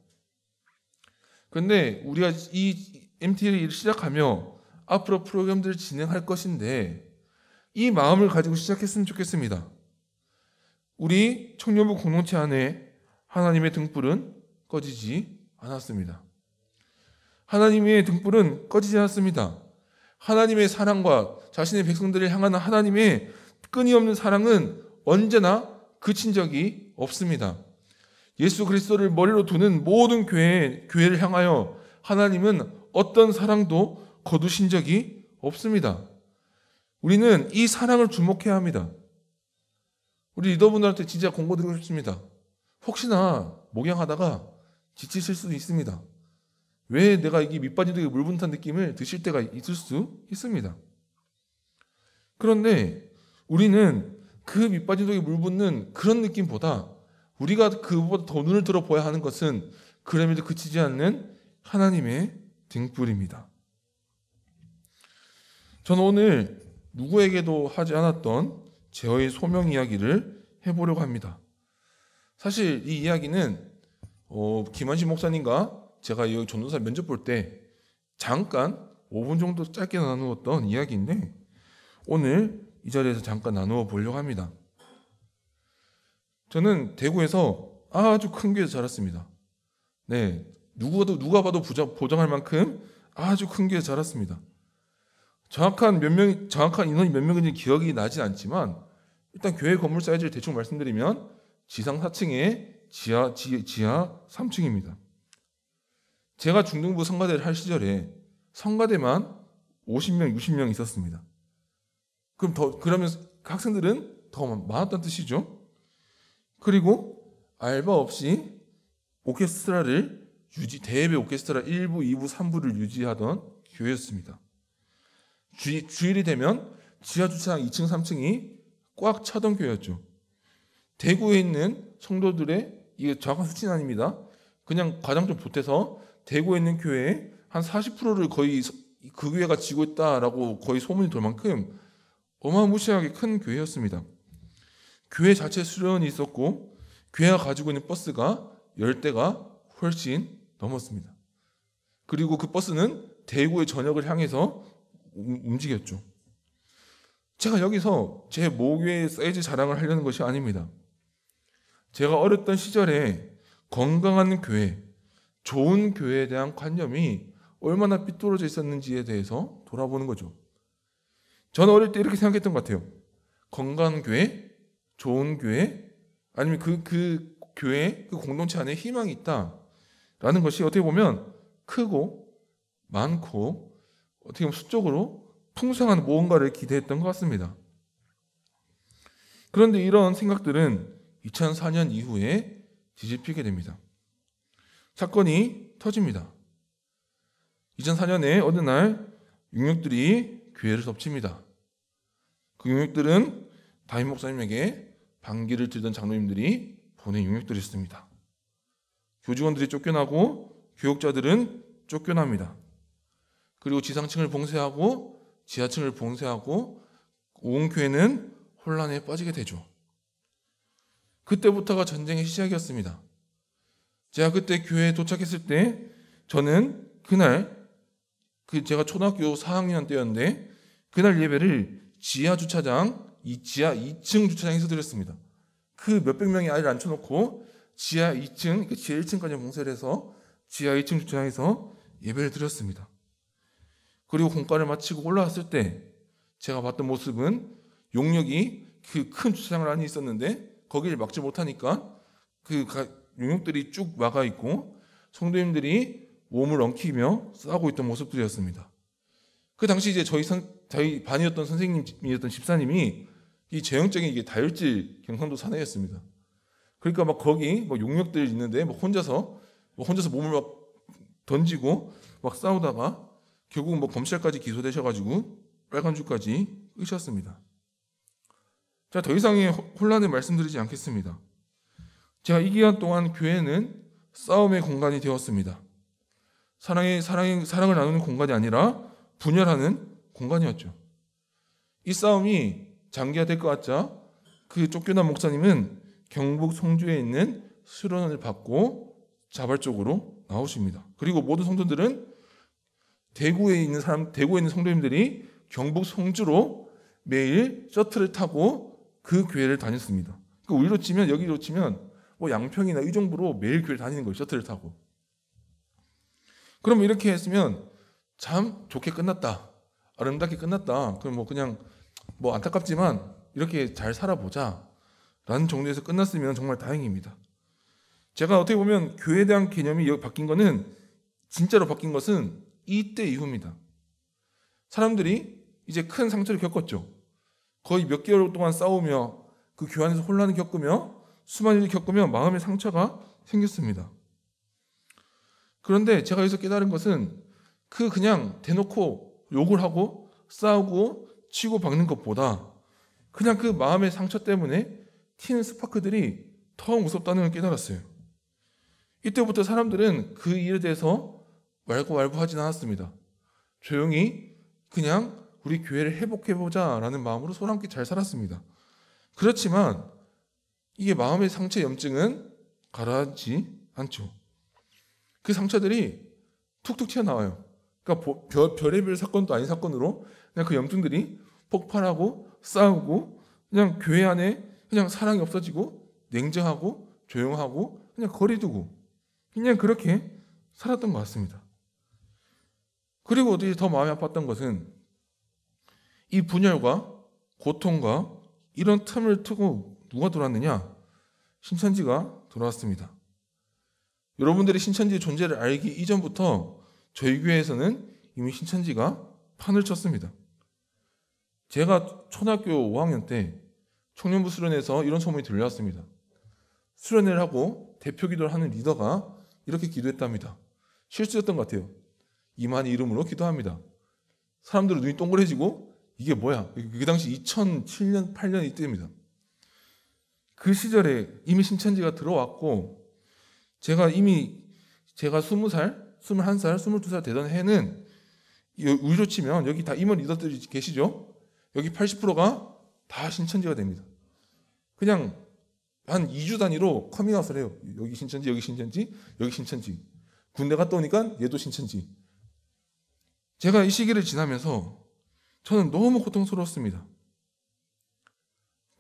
그런데 우리가 이 MT를 시작하며 앞으로 프로그램들을 진행할 것인데 이 마음을 가지고 시작했으면 좋겠습니다. 우리 청년부 공동체 안에 하나님의 등불은 꺼지지 않았습니다. 하나님의 등불은 꺼지지 않았습니다. 하나님의 사랑과 자신의 백성들을 향하는 하나님의 끊임없는 사랑은 언제나 그친 적이 없습니다. 예수 그리스도를 머리로 두는 모든 교회를 향하여 하나님은 어떤 사랑도 거두신 적이 없습니다. 우리는 이 사랑을 주목해야 합니다. 우리 리더분들한테 진짜 권고드리고 싶습니다. 혹시나 목양하다가 지치실 수도 있습니다. 왜 내가 이게 밑빠진 물 분탄 느낌을 드실 때가 있을 수 있습니다. 그런데 우리는 그 밑빠진 독에 물 붓는 그런 느낌보다 우리가 그보다 더 눈을 들어보아야 하는 것은 그럼에도 그치지 않는 하나님의 등불입니다. 저는 오늘 누구에게도 하지 않았던 제어의 소명 이야기를 해보려고 합니다. 사실 이 이야기는 김한신 목사님과 제가 이 전도사 면접 볼 때 잠깐 5분 정도 짧게 나누었던 이야기인데 오늘 이 자리에서 잠깐 나누어 보려고 합니다. 저는 대구에서 아주 큰 교회에서 자랐습니다. 네, 누가 봐도 보장할 만큼 아주 큰 교회에서 자랐습니다. 정확한 인원이 몇 명인지 기억이 나진 않지만 일단 교회 건물 사이즈를 대충 말씀드리면 지상 4층에 지하 3층입니다. 제가 중등부 성가대를 할 시절에 성가대만 50명, 60명 있었습니다. 그러면 학생들은 더 많았다는 뜻이죠. 그리고 알바 없이 오케스트라를 대예배 오케스트라 1부, 2부, 3부를 유지하던 교회였습니다. 주일이 되면 지하 주차장 2층, 3층이 꽉 차던 교회였죠. 대구에 있는 성도들의 이게 정확한 수치는 아닙니다. 그냥 과장 좀 보태서 대구에 있는 교회의 한 40%를 거의 그 교회가 지고 있다라고 거의 소문이 돌 만큼 어마무시하게 큰 교회였습니다. 교회 자체 수련이 있었고 교회가 가지고 있는 버스가 10대가 훨씬 넘었습니다. 그리고 그 버스는 대구의 전역을 향해서 움직였죠. 제가 여기서 제 모교의 사이즈 자랑을 하려는 것이 아닙니다. 제가 어렸던 시절에 건강한 교회, 좋은 교회에 대한 관념이 얼마나 삐뚤어져 있었는지에 대해서 돌아보는 거죠. 저는 어릴 때 이렇게 생각했던 것 같아요. 건강한 교회, 좋은 교회, 아니면 그 교회, 그 공동체 안에 희망이 있다라는 것이 어떻게 보면 크고 많고 어떻게 보면 수적으로 풍성한 무언가를 기대했던 것 같습니다. 그런데 이런 생각들은 2004년 이후에 뒤집히게 됩니다. 사건이 터집니다. 2004년에 어느 날 육육들이 교회를 덮칩니다. 그 육육들은 담임 목사님에게 반기를 들던 장로님들이 보낸 육육들이었습니다. 교직원들이 쫓겨나고 교육자들은 쫓겨납니다. 그리고 지상층을 봉쇄하고 지하층을 봉쇄하고 온 교회는 혼란에 빠지게 되죠. 그때부터가 전쟁의 시작이었습니다. 제가 그때 교회에 도착했을 때 저는 그날 제가 초등학교 4학년 때였는데 그날 예배를 지하 주차장, 지하 2층 주차장에서 드렸습니다. 그 몇백 명의 아이를 앉혀놓고 지하 2층, 지하 1층까지 봉쇄를 해서 지하 2층 주차장에서 예배를 드렸습니다. 그리고 공과를 마치고 올라왔을 때 제가 봤던 모습은 용역이 그 큰 주차장을 안에 있었는데 거기를 막지 못하니까 그 용역들이 쭉 막아 있고 성도님들이 몸을 엉키며 싸우고 있던 모습들이었습니다. 그 당시 이제 저희 반이었던 선생님이었던 집사님이 이 전형적인 이게 다혈질 경상도 사내였습니다. 그러니까 막 거기 뭐 용역들 있는데 혼자서 몸을 막 던지고 막 싸우다가 결국 뭐 검찰까지 기소되셔가지고 빨간 줄까지 끄셨습니다. 자, 더 이상의 혼란을 말씀드리지 않겠습니다. 제가 이 기간 동안 교회는 싸움의 공간이 되었습니다. 사랑을 나누는 공간이 아니라 분열하는 공간이었죠. 이 싸움이 장기화될 것 같자 그 쫓겨난 목사님은 경북 송주에 있는 수련을 받고 자발적으로 나오십니다. 그리고 모든 성도들은 대구에 있는 성도님들이 경북 송주로 매일 셔틀을 타고 그 교회를 다녔습니다. 우리로 치면 여기로 치면 뭐 양평이나 의정부로 매일 교회를 다니는 거예요. 셔틀을 타고. 그럼 이렇게 했으면 참 좋게 끝났다. 아름답게 끝났다. 그럼 그냥 안타깝지만 이렇게 잘 살아보자 라는 정도에서 끝났으면 정말 다행입니다. 제가 어떻게 보면 교회에 대한 개념이 바뀐 거는 진짜로 바뀐 것은 이때 이후입니다. 사람들이 이제 큰 상처를 겪었죠. 거의 몇 개월 동안 싸우며 그 교회 안에서 혼란을 겪으며 수많은 일을 겪으며 마음의 상처가 생겼습니다. 그런데 제가 여기서 깨달은 것은 그냥 대놓고 욕을 하고 싸우고 치고 박는 것보다 그냥 그 마음의 상처 때문에 튀는 스파크들이 더 무섭다는 걸 깨달았어요. 이때부터 사람들은 그 일에 대해서 말고말고하진 않았습니다. 조용히 그냥 우리 교회를 회복해보자 라는 마음으로 서로 함께 잘 살았습니다. 그렇지만 이게 마음의 상처 염증은 가라앉지 않죠. 그 상처들이 툭툭 튀어나와요. 그러니까 별의별 사건도 아닌 사건으로 그냥 그 염증들이 폭발하고 싸우고 그냥 교회 안에 그냥 사랑이 없어지고 냉정하고 조용하고 그냥 거리두고 그냥 그렇게 살았던 것 같습니다. 그리고 어떻게 더 마음이 아팠던 것은 이 분열과 고통과 이런 틈을 트고 누가 들어왔느냐? 신천지가 들어왔습니다. 여러분들이 신천지의 존재를 알기 이전부터 저희 교회에서는 이미 신천지가 판을 쳤습니다. 제가 초등학교 5학년 때 청년부 수련회에서 이런 소문이 들려왔습니다. 수련회를 하고 대표 기도를 하는 리더가 이렇게 기도했답니다. 실수였던 것 같아요. 이만희 이름으로 기도합니다. 사람들은 눈이 동그래지고 이게 뭐야? 그 당시 2007년, 8년 이때입니다. 그 시절에 이미 신천지가 들어왔고 제가 20살, 21살, 22살 되던 해는 우리로 치면 여기 다 임원 리더들이 계시죠? 여기 80%가 다 신천지가 됩니다. 그냥 한 2주 단위로 커밍아웃을 해요. 여기 신천지, 여기 신천지, 여기 신천지. 군대 갔다 오니까 얘도 신천지. 제가 이 시기를 지나면서 저는 너무 고통스러웠습니다.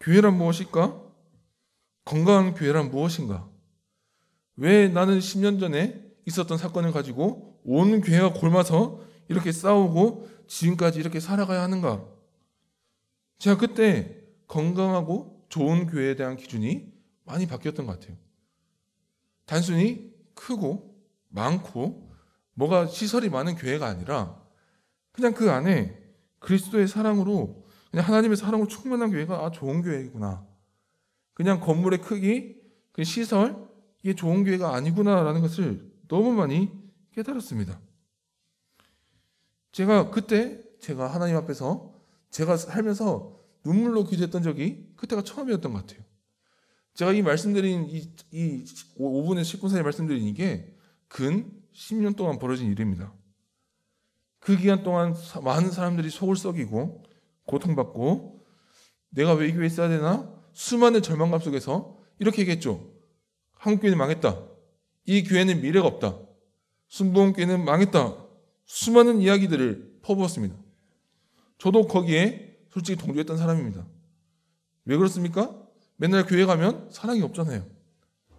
교회란 무엇일까? 건강한 교회란 무엇인가? 왜 나는 10년 전에 있었던 사건을 가지고 온 교회가 골마서 이렇게 싸우고 지금까지 이렇게 살아가야 하는가? 제가 그때 건강하고 좋은 교회에 대한 기준이 많이 바뀌었던 것 같아요. 단순히 크고 많고 뭐가 시설이 많은 교회가 아니라 그냥 그 안에 그리스도의 사랑으로 그냥 하나님의 사랑으로 충만한 교회가 좋은 교회구나. 그냥 건물의 크기, 그 시설 이게 좋은 교회가 아니구나라는 것을 너무 많이 깨달았습니다. 제가 하나님 앞에서 제가 살면서 눈물로 기도했던 적이 그때가 처음이었던 것 같아요. 제가 이 말씀드린 이 5분의 10분 사이에 말씀드린 이게 근 10년 동안 벌어진 일입니다. 그 기간 동안 많은 사람들이 속을 썩이고 고통받고 내가 왜 이 교회에 있어야 되나? 수많은 절망감 속에서 이렇게 얘기했죠. 한국교회는 망했다. 이 교회는 미래가 없다. 순복음교회는 망했다. 수많은 이야기들을 퍼부었습니다. 저도 거기에 솔직히 동조했던 사람입니다. 왜 그렇습니까? 맨날 교회 가면 사랑이 없잖아요.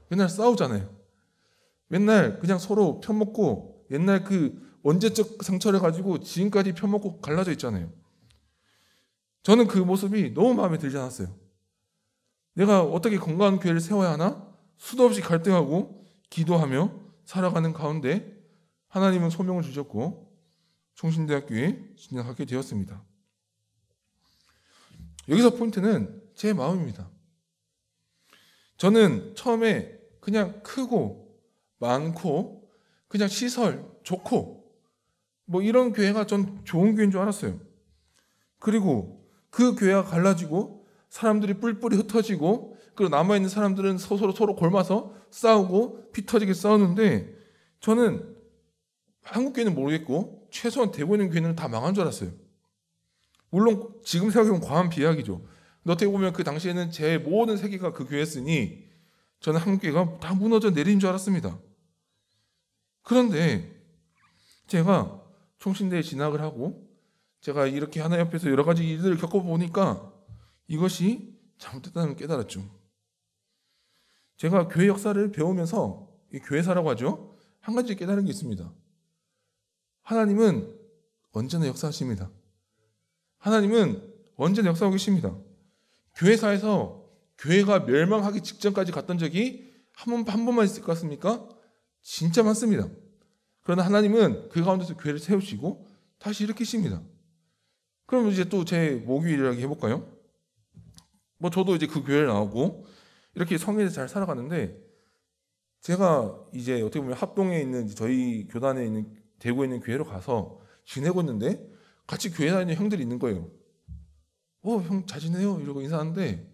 맨날 싸우잖아요. 맨날 그냥 서로 편먹고 옛날 그 언제적 상처를 가지고 지금까지 편먹고 갈라져 있잖아요. 저는 그 모습이 너무 마음에 들지 않았어요. 내가 어떻게 건강한 교회를 세워야 하나? 수도 없이 갈등하고 기도하며 살아가는 가운데 하나님은 소명을 주셨고 총신대학교에 진학하게 되었습니다. 여기서 포인트는 제 마음입니다. 저는 처음에 그냥 크고 많고 그냥 시설 좋고 뭐 이런 교회가 전 좋은 교회인 줄 알았어요. 그리고 그 교회가 갈라지고 사람들이 뿔뿔이 흩어지고 그리고 남아있는 사람들은 서로 골마서 싸우고 피 터지게 싸우는데 저는 한국 교회는 모르겠고 최소한 대구 있는 교회는 다 망한 줄 알았어요. 물론 지금 생각해보면 과한 비약이죠. 근데 어떻게 보면 그 당시에는 제 모든 세계가 그 교회였으니 저는 한국 교회가 다 무너져 내린 줄 알았습니다. 그런데 제가 총신대에 진학을 하고 제가 이렇게 하나님 앞에서 여러 가지 일들을 겪어보니까 이것이 잘못됐다는 걸 깨달았죠. 제가 교회 역사를 배우면서 이 교회사라고 하죠. 한 가지 깨달은 게 있습니다. 하나님은 언제나 역사하십니다. 하나님은 언제나 역사하고 계십니다. 교회사에서 교회가 멸망하기 직전까지 갔던 적이 한 번만 있을 것 같습니까? 진짜 많습니다. 그러나 하나님은 그 가운데서 교회를 세우시고 다시 일으키십니다. 그럼 이제 또 제 모교 이야기 해볼까요? 저도 이제 그 교회를 나오고 이렇게 성회에서 잘 살아가는데 제가 이제 어떻게 보면 합동에 있는 저희 교단에 있는 대구에 있는 교회로 가서 지내고 있는데 같이 교회 다니는 형들이 있는 거예요. 형 잘 지내요? 이러고 인사하는데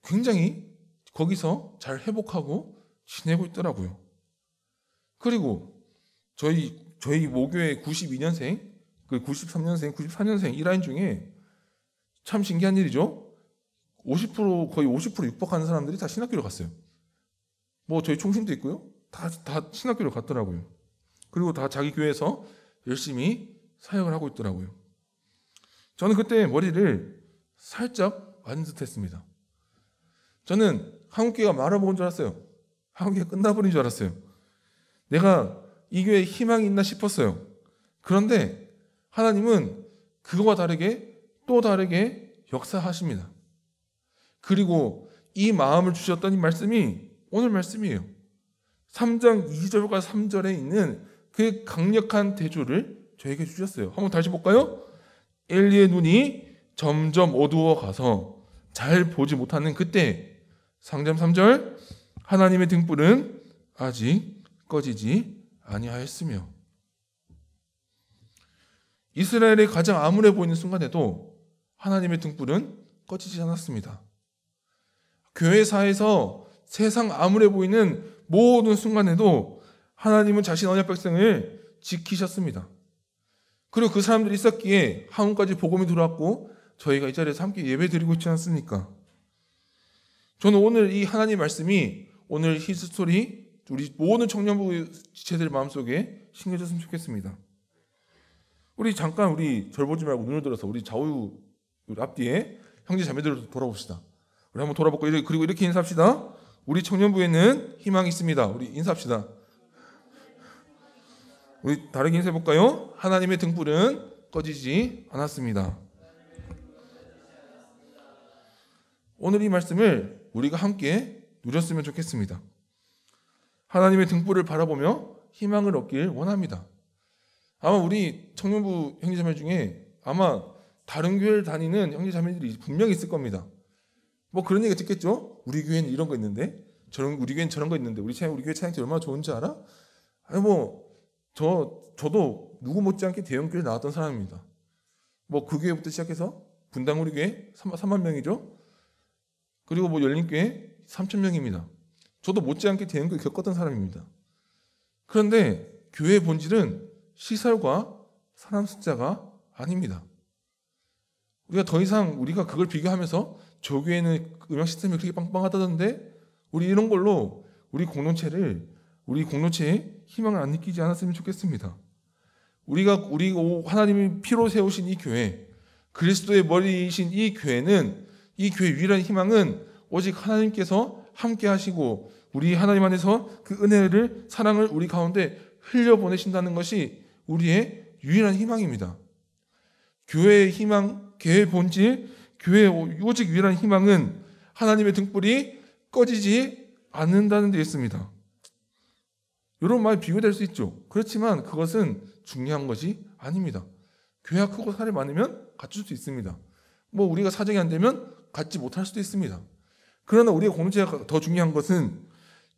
굉장히 거기서 잘 회복하고 지내고 있더라고요. 그리고 저희 모교의 92년생, 그 93년생, 94년생 이 라인 중에 참 신기한 일이죠. 50% 거의 50% 육박하는 사람들이 다 신학교를 갔어요. 저희 총신도 있고요. 다 신학교를 갔더라고요. 그리고 다 자기 교회에서 열심히 사역을 하고 있더라고요. 저는 그때 머리를 살짝 맞은 듯 했습니다. 저는 한국교회가 말아먹은 줄 알았어요. 한국교회가 끝나버린 줄 알았어요. 내가 이 교회에 희망이 있나 싶었어요. 그런데 하나님은 그거와 다르게 또 다르게 역사하십니다. 그리고 이 마음을 주셨던 이 말씀이 오늘 말씀이에요. 3장 2절과 3절에 있는 그 강력한 대조를 저에게 주셨어요. 한번 다시 볼까요? 엘리의 눈이 점점 어두워 가서 잘 보지 못하는 그때 3장 3절 하나님의 등불은 아직 꺼지지 아니하였으며 이스라엘의 가장 암울해 보이는 순간에도 하나님의 등불은 꺼지지 않았습니다. 교회사에서 세상 암울해 보이는 모든 순간에도 하나님은 자신 언약 백성을 지키셨습니다. 그리고 그 사람들이 있었기에 한국까지 복음이 들어왔고 저희가 이 자리에서 함께 예배드리고 있지 않습니까? 저는 오늘 이 하나님 말씀이 오늘 히스토리 우리 모든 청년부 지체들 마음속에 심겨졌으면 좋겠습니다. 우리 잠깐 절 보지 말고 눈을 들어서 우리 좌우 우리 앞뒤에 형제 자매들을 돌아봅시다. 우리 한번 돌아보고 그리고 이렇게 인사합시다. 우리 청년부에는 희망이 있습니다. 우리 인사합시다. 우리 다르게 인사해볼까요? 하나님의 등불은 꺼지지 않았습니다. 오늘 이 말씀을 우리가 함께 누렸으면 좋겠습니다. 하나님의 등불을 바라보며 희망을 얻길 원합니다. 아마 우리 청년부 형제자매 중에 아마 다른 교회를 다니는 형제자매들이 분명히 있을 겁니다. 그런 얘기 듣겠죠? 우리 교회는 이런 거 있는데 우리 교회는 저런 거 있는데 우리 교회 찬양팀 얼마나 좋은지 알아? 저도 누구 못지않게 대형교회 나왔던 사람입니다. 그 교회부터 시작해서 분당 우리 교회 3만 명이죠. 그리고 열린교회 3,000명입니다. 저도 못지않게 대형교회 겪었던 사람입니다. 그런데 교회의 본질은 시설과 사람 숫자가 아닙니다. 우리가 더 이상 우리가 그걸 비교하면서 저 교회는 음악 시스템이 그렇게 빵빵하다던데 우리 이런 걸로 우리 공동체에 희망을 안 느끼지 않았으면 좋겠습니다. 우리 하나님이 피로 세우신 이 교회, 그리스도의 머리이신 이 교회는 이 교회의 유일한 희망은 오직 하나님께서 함께 하시고 우리 하나님 안에서 그 은혜를 사랑을 우리 가운데 흘려보내신다는 것이 우리의 유일한 희망입니다. 교회의 희망, 교회의 본질, 교회의 오직 유일한 희망은 하나님의 등불이 꺼지지 않는다는 데 있습니다. 이런 말이 비교될 수 있죠. 그렇지만 그것은 중요한 것이 아닙니다. 교회가 크고 사람이 많으면 갖출 수 있습니다. 우리가 사정이 안 되면 갖지 못할 수도 있습니다. 그러나 우리의 공동체가 더 중요한 것은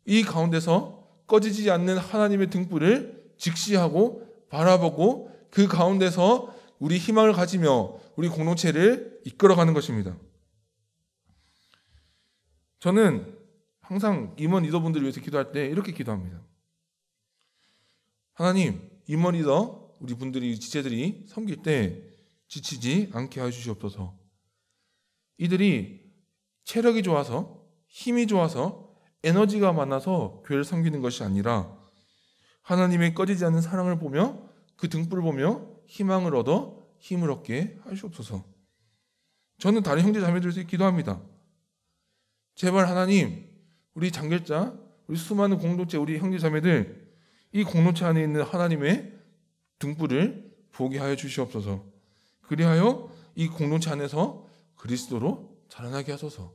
이 가운데서 꺼지지 않는 하나님의 등불을 직시하고 바라보고 그 가운데서 우리 희망을 가지며 우리 공동체를 이끌어가는 것입니다. 저는 항상 임원 리더분들을 위해서 기도할 때 이렇게 기도합니다. 하나님, 임원 리더 우리 분들이 지체들이 섬길 때 지치지 않게 해주시옵소서. 이들이 체력이 좋아서 힘이 좋아서 에너지가 많아서 교회를 섬기는 것이 아니라 하나님의 꺼지지 않는 사랑을 보며 그 등불을 보며 희망을 얻어 힘을 얻게 하시옵소서. 저는 다른 형제 자매들에서 기도합니다. 제발 하나님, 우리 장결자, 우리 수많은 공동체, 우리 형제 자매들 이 공동체 안에 있는 하나님의 등불을 보게 하여 주시옵소서. 그리하여 이 공동체 안에서 그리스도로 자라나게 하소서.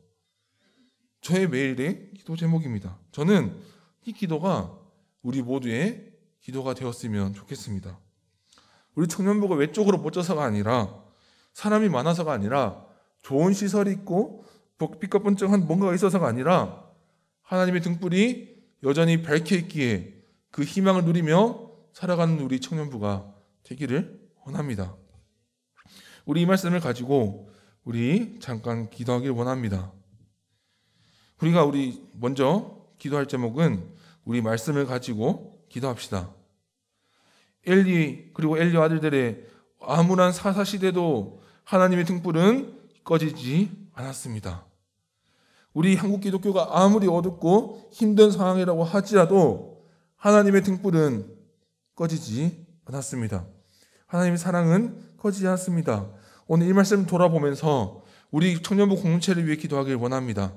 저의 매일의 기도 제목입니다. 저는 이 기도가 우리 모두의 기도가 되었으면 좋겠습니다. 우리 청년부가 외적으로 멋져서가 아니라 사람이 많아서가 아니라 좋은 시설이 있고 삐까뻔쩍한 뭔가가 있어서가 아니라 하나님의 등불이 여전히 밝혀 있기에 그 희망을 누리며 살아가는 우리 청년부가 되기를 원합니다. 우리 이 말씀을 가지고 우리 잠깐 기도하기를 원합니다. 우리가 먼저 기도할 제목은 우리 말씀을 가지고 기도합시다. 엘리 그리고 엘리 아들들의 암울한 사사시대도 하나님의 등불은 꺼지지 않았습니다. 우리 한국 기독교가 아무리 어둡고 힘든 상황이라고 할지라도 하나님의 등불은 꺼지지 않았습니다. 하나님의 사랑은 꺼지지 않습니다. 오늘 이 말씀 돌아보면서 우리 청년부 공동체를 위해 기도하길 원합니다.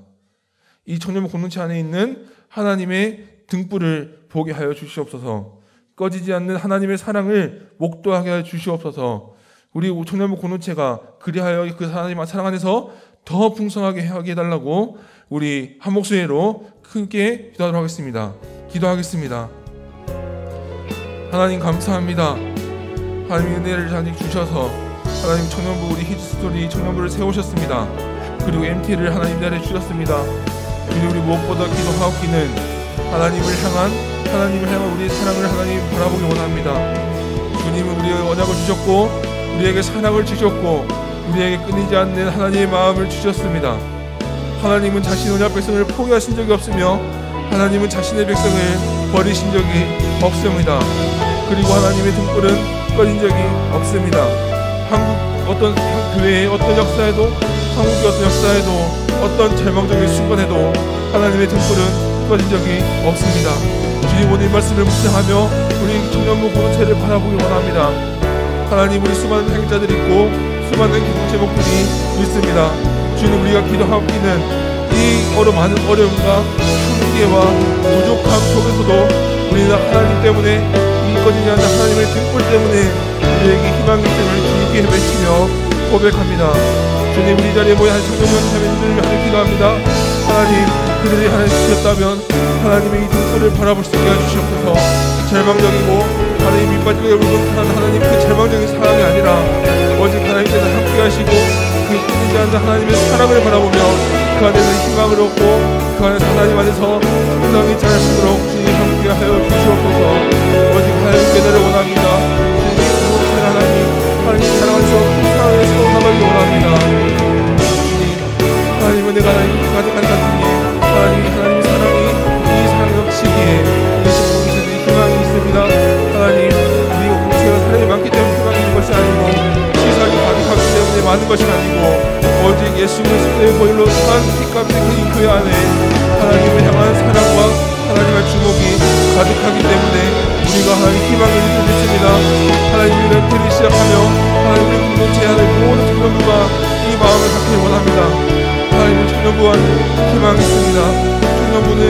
이 청년부 공동체 안에 있는 하나님의 등불을 보게 하여 주시옵소서. 꺼지지 않는 하나님의 사랑을 목도하게 하여 주시옵소서. 우리 청년부 공동체가 그리하여 그 하나님의 사랑 안에서 더 풍성하게 하게 해달라고 우리 한 목소리로 크게 기도하도록 하겠습니다. 기도하겠습니다. 하나님 감사합니다. 하나님의 은혜를 자주 주셔서 하나님 청년부 우리 히즈스토리 청년부를 세우셨습니다. 그리고 MT를 하나님 나라에 주셨습니다. 그리고 우리 무엇보다 기도하옵기는 하나님을 향한 우리의 사랑을 하나님 바라보기 원합니다. 주님은 우리에게 언약을 주셨고 우리에게 사랑을 주셨고 우리에게 끊이지 않는 하나님의 마음을 주셨습니다. 하나님은 자신의 언약 백성을 포기하신 적이 없으며 하나님은 자신의 백성을 버리신 적이 없습니다. 그리고 하나님의 등불은 꺼진 적이 없습니다. 한국 어떤 교회의 어떤 역사에도 한국의 어떤 역사에도 어떤 절망적인 순간에도 하나님의 등불은 꺼진 적이 없습니다. 주님 오늘 이 말씀을 묵상하며 우리 청년부 공동체를 바라보기 원합니다. 하나님 우리 수많은 행자들이 있고 수많은 기도 제목들이 있습니다. 주님 우리가 기도하기는 이 많은 어려움과 한계와 부족함 속에서도 우리는 하나님 때문에 이 꺼지지 않는 하나님의 등불 때문에 우리에게 희망이 있음을 주님께 외치며 고백합니다. 주님 우리 자리에 모여 한 청년부 자매님들을 위해 기도합니다. 하나님 그들이 하나님 주셨다면 하나님의 이 등불을 바라볼 수 있게 해주시옵소서. 절망적이고 하나님 밑바지게 울분한 하나님 그 절망적인 사랑이 아니라 오직 하나님께서 함께 하시고 그 끊이지 않는 하나님의 사랑을 바라보며 그 안에서 희망을 얻고 그 안에서 하나님 안에서 풍성히 자랄 수 있도록 주님 함께 하여 주시옵소서. 오직 하나님 깨달을 원합니다. 주님 하나님 사랑하셔서 사랑을 세워나가기 원합니다. 하나님 은혜가 하나님 가득한 가슴에 하나님의 사랑이 이 사랑이 넘치기에 우리 공동체들이 희망이 있습니다. 하나님 우리 공동체가 사람이 많기 때문에 희망이 있는 것이 아니고 시설이 가득하기 때문에 많은 것이 아니고 오직 예수 그리스도의 보혈로 산 피값의 그 교회 안에 하나님을 향한 사랑과 하나님의 주목이 가득하기 때문에 우리가 하나님 희망을 믿습니다. 하나님 우리 멘트를 시작하며 하나님 우리 공동체 안에 모든 청년부가 이 마음을 갖길 원합니다. 하나님 청년부 안에 희망이 있습니다. 청년부는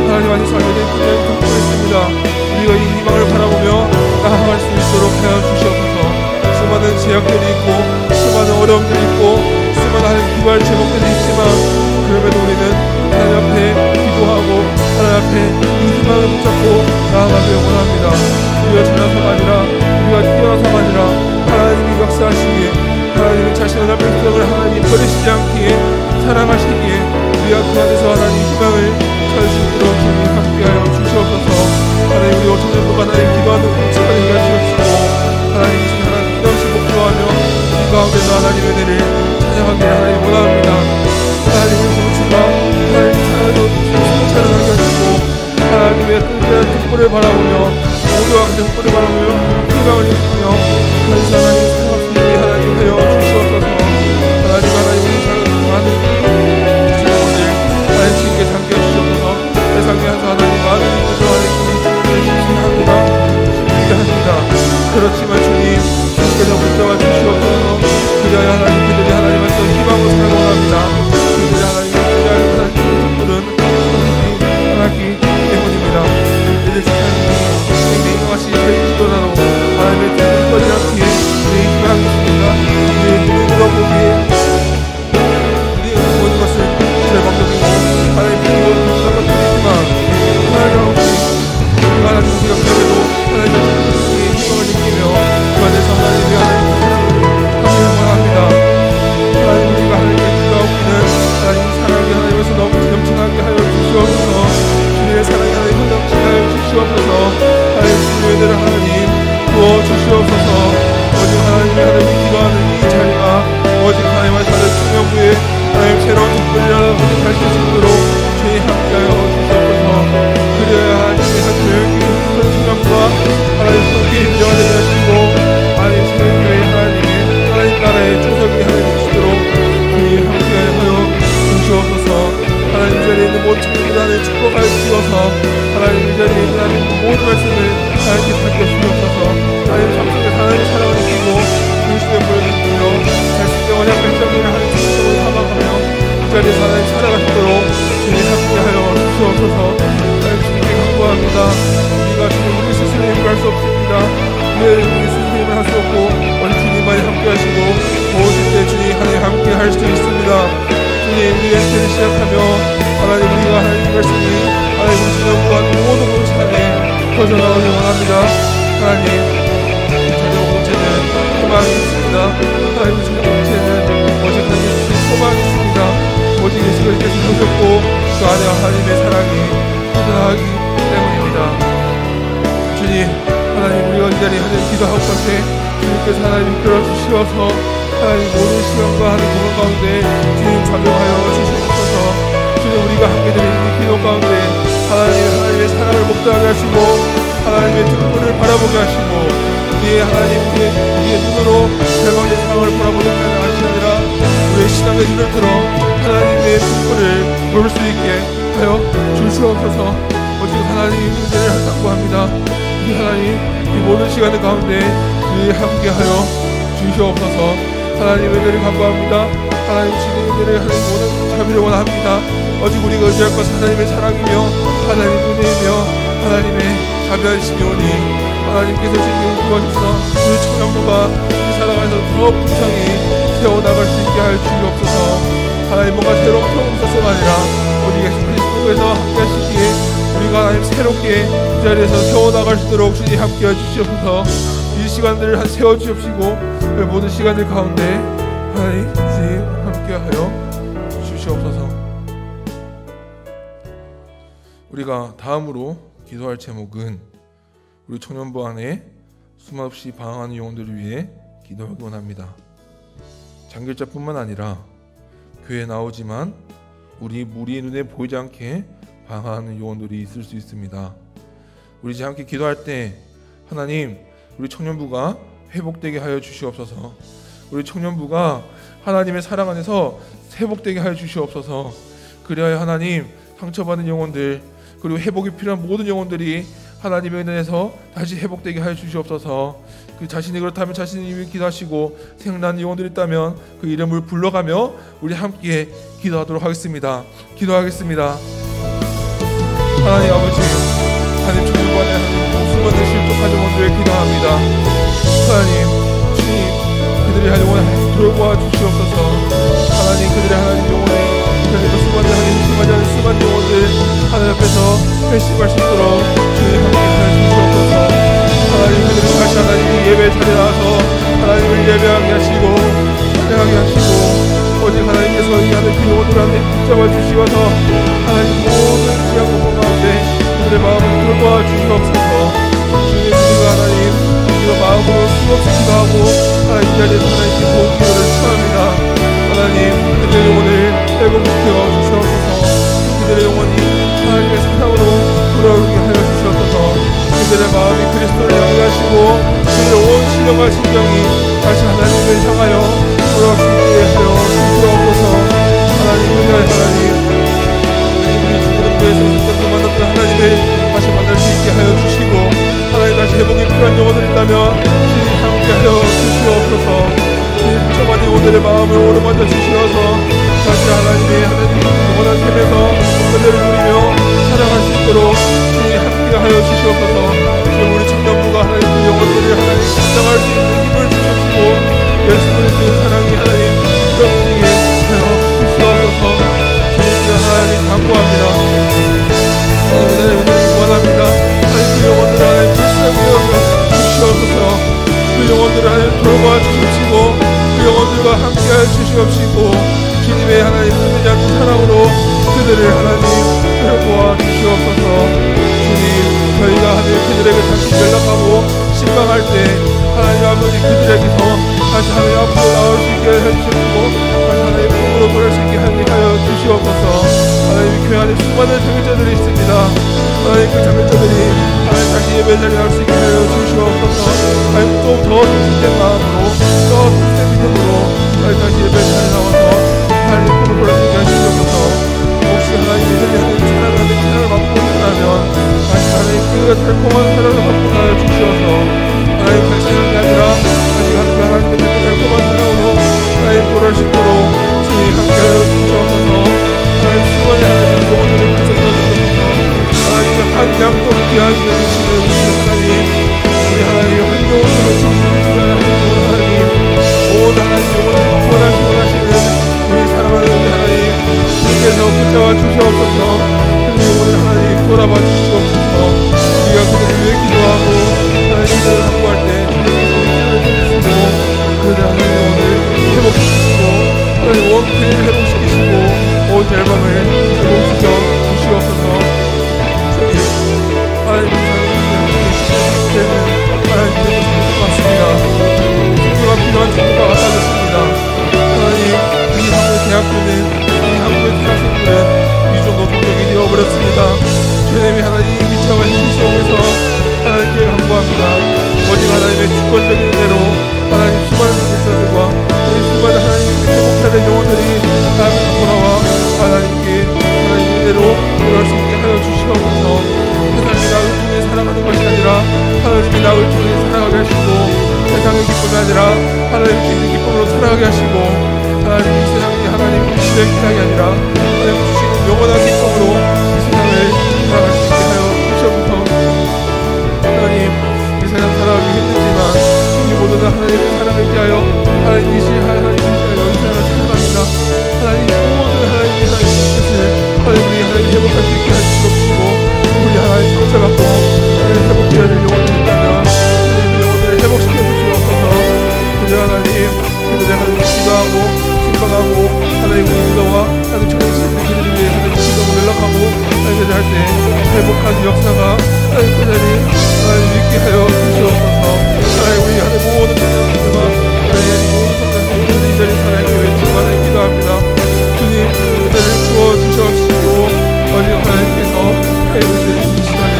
하나님 안에서 알려진 그녀의 등불이 있습니다. 우리가 이 희망을 바라보며 나아갈 수 있도록 하여 주시옵소서. 수많은 제약들이 있고 수많은 어려움들이 있고 수많은 하나님 기도할 제목들이 있지만 그럼에도 우리는 하나님 앞에 기도하고 하나님 앞에 이 희망을 붙잡고 나아가길 원합니다. 우리가 잘나서가 아니라 우리가 뛰어나서가 아니라 하나님이 역사하시기에 하나님은 자신의 앞에 백성을 하나님이 버리시지 않기에 사랑하시기에 우리가 그 안에서 하나님 희망을 찾을 수 있도록 주님 함께하여 주시옵소서. 하나님 우리 청년부가 하나님 기도하는 공치가 되게 하시옵시고 하나님 이 시간 끝없이 목표하며 이 가운데서 하나님의 은혜를 찬양하기를 하나님 원합니다. 하나님의 공치가 하나님 등불을 바라보며 모두와 그 등불을 바라보며 희망을 느끼며 하나님 사랑하시는 하나님 하여 주시옵소서. 하나님 사랑하는 주님을 하나님 주님께 잠겨 주시옵소서. 세상에 한 하나님 많은 분들 하나님 신합니다. 힘들게 합니다. 그렇지만 주님 주님께서 붙잡아 주시옵소서. 그리하여 하나님 그들이 하나님의 또 희망을 살아가고 합니다. 그들이 하나님의 하나님 등불은 하나님 때문입니다. 이들 세상이 매일같이 되지더라도 하나님의 뜻을 꺼지 않기에 우리의 희망이 있습니다. 우리의 눈을 들어보기에 우리의 모든 것은 절망적이고 하나님의 모든 것은 있지만 하나님 우리가 그래도 하나님의 희망을 느끼며 그 안에서 하나님의 사랑을 합니다. 하나님 우리가 하나님께 기도하고 있는 하나님 사랑이 하나님에서 너무 넘쳐나게 하여 주시옵소서. 주님의 사랑이 하나님 넘쳐나게 하여 주시옵소서. 하나님 주님의 하나님 부어 주시옵소서. 오직 하나님의 하나님 기도하는 이 자리가 오직 하나님의 다른 청년부에 하나님 새로운 특별히 오직 할 수 있도록 주님 함께하여 주시옵소서. 그래야 하나님의 하나님 청년부와 하나님 속에 인정을 해주시고 하나님 새로운 하나님 나라의 조석이 하나님 주시도록 주님 함께하여 주시옵소서. 하나님 이 자리에 있는 모든 청년들 하나님 축복하여 주시옵소서. 하나님 이 자리에 있는 하나님 모든 말씀을 하나님께 살펴 주시옵소서. 하나님 참속에 하나님의 사랑을 느끼고 중심에 보여주시며 자신의 원약 백성들을 하나님 중심으로 삼아가며 이 자리에서 하나님 살아가시도록 주님 함께하여 주시옵소서. 하나님 주님께 간구합니다. 우리가 주님 우리 스스로 힘을 할 수 없습니다. 우리 스스로 힘을 할 수 없고 오직 주님만이 함께하시고 모든 때 주님 하나님 함께할 수 있습니다. 주님 우리의 때를 시작하며 하나님 우리가 하나님 말씀이 하나님 우리 신앙과 모든 공간에 퍼져나가길 원합니다. 하나님 저녁 공체는 소망이 있습니다. 하나님 저녁 공체는 오직 하나님 주신 소망이 있습니다. 오직 예수가 이렇게 오셨고 그 안에 하나님의 사랑이 퍼져나가기 때문입니다. 주님 하나님 우리가 이 자리에 하나님 기도하고 갈 때 주님께서 하나님 이끌어 주시어서 하나님 모든 시간과 하나님 공간 가운데 주님 작용하여 주시옵소서. 주님 우리가 함께 드리는 이 기도 가운데 하나님의 사랑을 목도하게 하시고 하나님의 등불을 바라보게 하시고 우리의 하나님 우리의 눈으로 절망의 상황을 바라보는 것이 아니라 우리의 신앙의 눈을 들어 하나님의 등불을 볼 수 있게 하여 주시옵소서. 오직 하나님의 은혜를 간구합니다. 우리 하나님 이 모든 시간의 가운데 우리 함께하여 주시옵소서. 하나님의 은혜를 간구합니다. 하나님 주님의 은혜를 하나님 모든 자비를 원합니다. 오직 우리가 의지할 것은 하나님의 사랑이며 하나님의 은혜이며 하나님의 자비하심이오니 하나님께서 지금 도와주셔서 우리 청년부가 우리 살아가면서 더 풍성히 세워나갈 수 있게 하여 주시옵소서. 하나님 뭔가 새로운 경험서서가 아니라 오직 예수 그리스도에서 함께 하시기에 우리가 하나님 새롭게 이 자리에서 세워나갈 수 있도록 주님 함께 해주시옵소서. 이 시간들을 한 세워주시옵시고 모든 시간들 가운데 하나님 주님 함께하여 주시옵소서. 우리가 다음으로 기도할 제목은 우리 청년부 안에 수없이 방황하는 영혼들을 위해 기도하기 원합니다. 장길자뿐만 아니라 교회에 나오지만 우리의 눈에 보이지 않게 방황하는 영혼들이 있을 수 있습니다. 우리 이제 함께 기도할 때 하나님 우리 청년부가 회복되게 하여 주시옵소서. 우리 청년부가 하나님의 사랑 안에서 회복되게 하여 주시옵소서. 그리하여 하나님 상처받은 영혼들 그리고 회복이 필요한 모든 영혼들이 하나님의 은혜에서 다시 회복되게 하여 주시옵소서. 그 자신이 그렇다면 자신이 이미 기도하시고 생각나는 영혼들이 있다면 그 이름을 불러가며 우리 함께 기도하도록 하겠습니다. 기도하겠습니다. 하나님 아버지 하나님 청년부 안에 수많은 실족한 영혼들을 기도합니다. 하나님 주님 그들의 영혼을 돌보아 주시옵소서. 하나님 그들의 하나님 영혼에 그들의 수많은 하나님 심하지 않은 수많은 영혼들 하나님 앞에서 회심할 수 있도록 주님 함께 하여 주시옵소서. 하나님 그들을 다시 하나님 예배 자리에 나와서 하나님을 예배하게 하시고 찬양하게 하시고 오직 하나님께서 이 안에 그 영혼들 안에 붙잡아 주시어서 하나님 모든 귀한 공간 가운데 그들의 마음을 돌보아 주시옵소서. 주님 우리가 하나님 우리가 마음으로 수없이 기도하고 하나님 이 자리에서 하나님께 좋은 기도를 청합니다. 하나님 그들의 영혼을 회복시켜 주시옵소서. 그들의 영혼이 하나님의 사랑으로 돌아오게 하여 주시옵소서. 심령과 심정이 다시 하나님을 향하여 돌아올 수 있게 하여 주시옵소서. 하나님 은혜의 하나님, 우리 죽은 데에서 그때도 만났던 하나님을 다시 만날 수 있게 하여 주시고, 하나님 다시 회복이 필요한 영혼들 있다면 주님 함께 하여 주시옵소서. 주님 저만이 오늘의 마음을 오르만져 주시어서 다시 하나님 영원한 샘에서 은혜를 누리며 살아갈 수 있도록 주님 함께 하여 주시옵소서. 지금 우리 청년부가 하나님 그 영혼들을 하나님 감당할 수 있는 힘을 주시고 예수를 그 사랑이 하나님 그렇게 하여 주시옵소서. 주님 하나님 간구합니다. 하나님 원합니다. 하나님 그 영혼들을 하나님 불쌍히 주시옵소서. 그 영혼들을 하나님 돌봐 주시고 그 영혼들과 함께하여 주시옵시고 주님의 하나님 끊이지 않는 사랑으로 그들을 하나님 끌어모아 주시옵소서. 주님 저희가 하나님 그들에게 다시 연락하고 신방할 때 하나님 아버지 그들에게서 다시 하나님 앞으로 나올 수 있게 해주시고 다시 하나님 품으로 돌아올 수 있게 하여 주시옵소서. 하나님 교회 안에 수많은 장애자들이 있습니다. 하나님 그 장애자들이 하나님 다시 예배 자리에 나올 수 있게 하여 주시옵소서. 하나님 좀 더 진실된 마음으로 더 진실된 믿음으로 하나님 다시 예배 자리에 나와서 하나님 품으로 돌아올 수 있게 해주시옵소서. 혹시 하나님 예전에 하나님 사랑하는 사랑을 받고 있다면 다시 하나님 그 달콤한 사랑을 받고 가여 주시옵소서. 하나님 단순한 게 아니라 다시 하나님의 달콤한 사랑으로 하나님 돌아올 수 있도록 주님 함께하여 주시옵소서. 하나님 수많은 하나님 영혼들을 구성하여 주시옵소서. 하나님의 한 양도 귀하게 여기시는 하나님, 우리 하나님 한 영혼으로 지키시는 하나님, 모든 하나님 영혼을 구원하시는 우리 사랑하는 하나님 주께서 붙잡아 주시옵소서. 그 영혼을 하나님 돌아봐 주시옵소서. 우리가 그들을 위해 기도하고 하나님을 항구할 때 그들을 해주시고 그들 하나님 영혼을 회복시키시고 하나님 원피를 회복시키시고 온 열방을 회복시켜 주시옵소서. 하나님 하나님의 맞습니다. 성도가 필요한 성도가 같아졌습니다. 하나님 이 한국의 대학교는 이 한국의 대학생들은 이중 노동력이 되어버렸습니다. 주님이 하나님 미쳐가 신시험에서 하나님께 간구합니다. 오직 하나님의 주권적인 은혜로 하나님 수많은 선생들과 수많은 하나님 회복자된 영혼들이 하나님께 돌아와 하나님께 하나님의 은혜로 돌아올 수 있게 하여 주시옵소서. 세상이 나를 통해 살아가는 것이 아니라 하나님이 나를 통해 살아가게 하시고 세상의 기쁨이 아니라 하나님의 주시는 기쁨으로 살아가게 하시고 하나님이 세상이 하나님의 주시는 기상이 아니라 하나님 주시는 영원한 기쁨으로 이 세상을 살아갈 수 있게 하여 주시옵소서. 하나님 이 세상 살아가기 힘들지만 우리 모두는 하나님의 사랑을 위하여 하나님 이 세상을 살아갑니다. 하나님 모든 하나님의 뜻을 하나님 우리 하나님 회복할 수 있게 하시옵시고 우리 하나님 상처받고 하나님 회복해야 될 영혼들이 있다면 하나님 그 영혼들을 회복시켜 주시옵소서. 그들 하나님 그들의 하나님 기도하고 신방하고 하나님 우리 기도와 하나님 청년들이 그들을 위해 하나님 기도하고 연락하고 하나님을 할 때 회복하는 역사가 하나님 그 자리 하나님 있게 하여 주시옵소서. 하나님 우리 하나님 모든 청년들과 하나님 모든 성도들이 이 자리에 하나님 외치고 하나님 기도합니다. 주님 그들을 구워주시옵시고 어디 하나님께서 이 시간을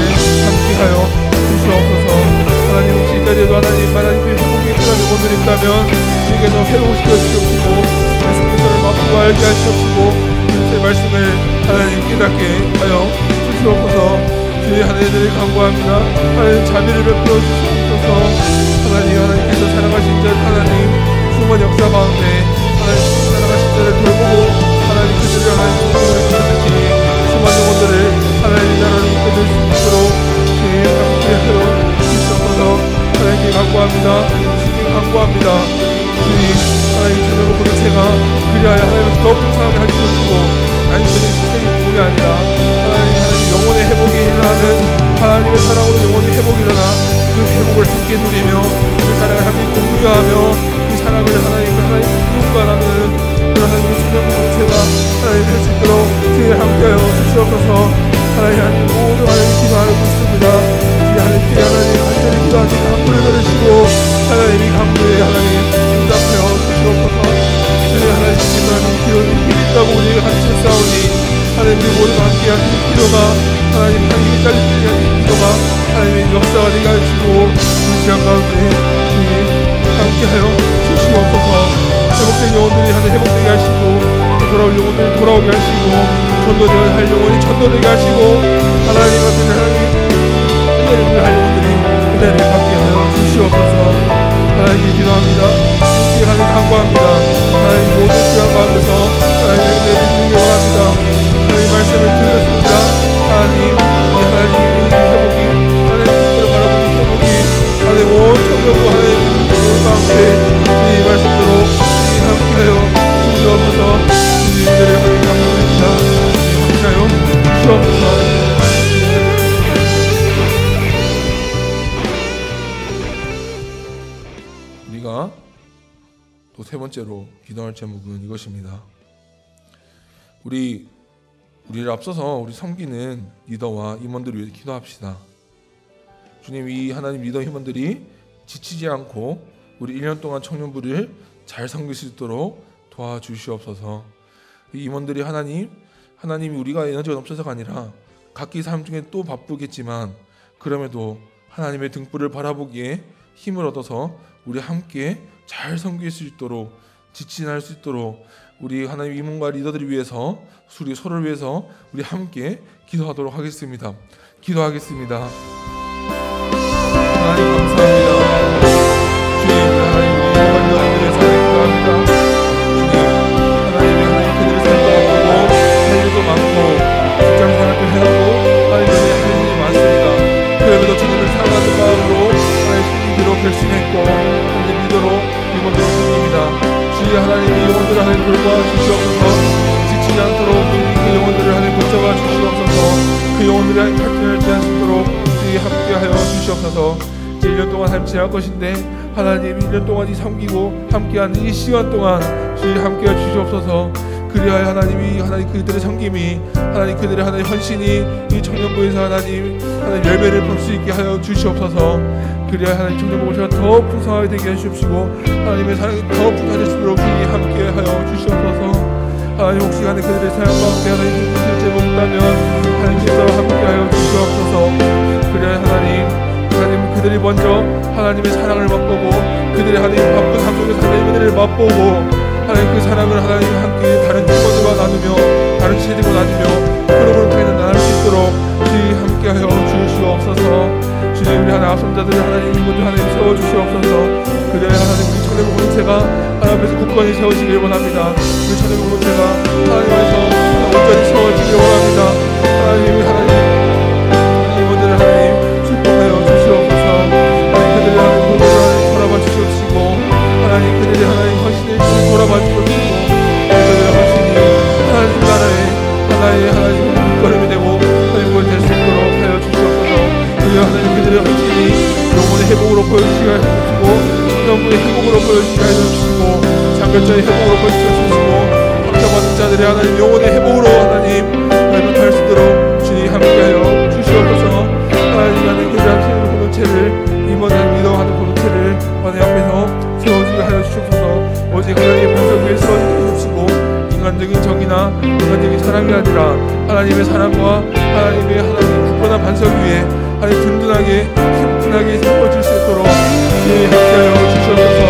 함께하여 주시옵소서. 하나님 혹시 이 자리에도 하나님께 회복이 필요한 영혼들이 있다면 주님께서 회복시켜 주시옵시고 말씀을 맛보고 알게 하시옵시고 주님의 말씀을 하나님 깨닫게 하여 주시옵소서. 주의 하나님을 간구합니다. 하나님 자비를 베풀어 주시옵소서. 하나님께서 사랑하신 자 하나님 수많은 역사 가운데 하나님 사랑하신 자를 돌보고 하나님 그들을 하나님 공동으로 주셨듯이 수많은 영혼들을 하나님 나라를 이끌 수 있도록 주님 함께 하여 주시옵소서. 하나님께 간구합니다. 주님 간구합니다. 주님 하나님 저녁 공동체가 그리하여 하나님께서 더 풍성하게 해주시고 단순히 신체적인 부분이 아니라 하나님 영혼의 회복이 일어나는 하나님의 사랑으로 영혼의 회복이 일어나 그 회복을 함께 누리며 그 사랑을 함께 공유하며 그 사랑을 하나님 누군가라는 그런 하나님의 주변 공동체가 하나님 할 수 있도록 주님 함께하여 주시옵소서. 하나님 모든 하나님 기도하고 있습니다. 주님 하나님 간절히 기도하시는 간구를 들으시고 하나님 이 간구에 하나님 응답하여 주시옵소서. 주님 하나님 기도는 힘이 있다고 우리가 같이 싸우니 하나님 그 모든 함께하는 기도가 하나님 힘이 딸리는 기도가 하나님의 역사가 되게 하시고 이 시간 가운데 주님 함께하여 주시옵소서. 회복된 영혼들이 하나님 회복되게 하시고 돌아올 영혼들이 돌아오게 하시고 전도되어야 할 영혼이 전도되게 하시고 하나님 앞에 하나님 은혜를 할 영혼들이 은혜를 받게 하여 주시옵소서. 하나님께 기도합니다. 주께 하나님 간구합니다. 하나님 모든 시간 가운데서 하나님의 은혜를 주시기 원합니다. 하나님 말씀을 들었습니다. 하나님 회복이 하나님 뜻대로 바라보는 회복이 하나님 온 성령과 하나님 가운데 이 말씀대로 함께하여 주시옵소서. 주님 은혜를 하나님 감사드립니다. 함께하여 주시옵소서. 우리가 또 세 번째로 기도할 제목은 이것입니다. 우리를 앞서서 우리 섬기는 리더와 임원들을 위해 기도합시다. 주님, 이 하나님 리더 임원들이 지치지 않고 우리 1년 동안 청년부를 잘 섬길 수 있도록 도와주시옵소서. 이 임원들이 하나님이 우리가 에너지가 넘쳐서가 아니라 각기 삶 중에 또 바쁘겠지만 그럼에도 하나님의 등불을 바라보기에 힘을 얻어서 우리 함께 잘 섬길 수 있도록 지치지 않을 수 있도록 우리 하나님 임원과 리더들을 위해서 우리 서로를 위해서 우리 함께 기도하도록 하겠습니다. 기도하겠습니다. 하나님 감사합니다. 주님 하나님 우리 리더들의 사랑에 기도합니다. 주님 하나님 그들의 삶도 바쁘고 할 일도 많고 직장 생활도 해하고 하나님 할 일이 많습니다. 그럼에도 주님을 사랑하는 마음으로 하나님 섬기기로 결심했고 하나님 리더로 임원들을 섬깁니다. 주의 하나님 이 영혼들을 하나님 돌봐 주시옵소서. 지치지 않도록 그 영혼들을 하나님 붙잡아 주시옵소서. 그 영혼들이 하나님 갈등하지 않도록 주의 함께하여 주시옵소서. 1년 동안 삶 지날 것인데 하나님 1년 동안 이 섬기고 함께하는 이 시간 동안 주의 함께해 주시옵소서. 그리하여 하나님 그들의 섬김이 하나님 그들의 하나님 헌신이 이 청년부에서 하나님 열매를 볼 수 있게 하여 주시옵소서. 그리하여 하나님 청년부가 더 풍성하게 되게 해주시고 하나님의 사랑이 더 풍성해질수록 주님 함께 하여 주시옵소서. 하나님 혹시 하나님 그들의 사랑 가운데 하나님 힘든 제목 있다면 하나님께서 함께 하여 주시옵소서. 그리하여 하나님 그들이 먼저 하나님의 사랑을 맛보고 그들의 하나님 바쁜 삶 속에서 하나님의 은혜를 맛보고 하나님 그 사랑을 하나님 함께 다른 친구들과 나누며 다른 시대들과 나누며 그러므로 통해 나눌 수 있도록 주님 함께하여 주시옵소서. 주님 우리 하나님 앞선자들을 하나님 먼저 하나님 세워주시옵소서. 그래야 하나님 우리 청년 공동체가 하나님 앞에서 굳건히 세워지길 원합니다. 우리 청년 공동체가 하나님 앞에서 온전히 세워지길 원합니다. 하나님 이분들을 하나님 축복하여 주시옵소서. 하나님 그들의 하나님 공동체를 하나님 돌아봐 주시옵시고 하나님 그들의 하나님 헌신을 돌아봐 주시옵시고 그들의 헌신이 하나님 나라의 하나님 걸음이 되고 하나님 될 수 있도록 하여 주시옵소서. 그리고 하나님 그들의 헌신이 영혼의 회복으로 보여주시게 해주시고 청년부의 회복으로 보여주시게 해주시고 장별자의 회복으로 보여주시게 해주시고 상처받은 자들의 하나님 영혼의 회복으로 하나님 할 수 있도록 주님 함께하여 주시옵소서. 하나님 그들의 공동체를 임원하는 리더하는 공동체를 하나님 앞에서 세워주게 하여 주시옵소서. 오직 하나님의 반석 위에 세워주게 해주시고 인간적인 정의나 인간적인 사랑이 아니라 하나님의 사랑과 하나님의 굳건한 반석 위에 하나님 든든하게 튼튼하게 세워질 수 있도록 함께하여 주시옵소서.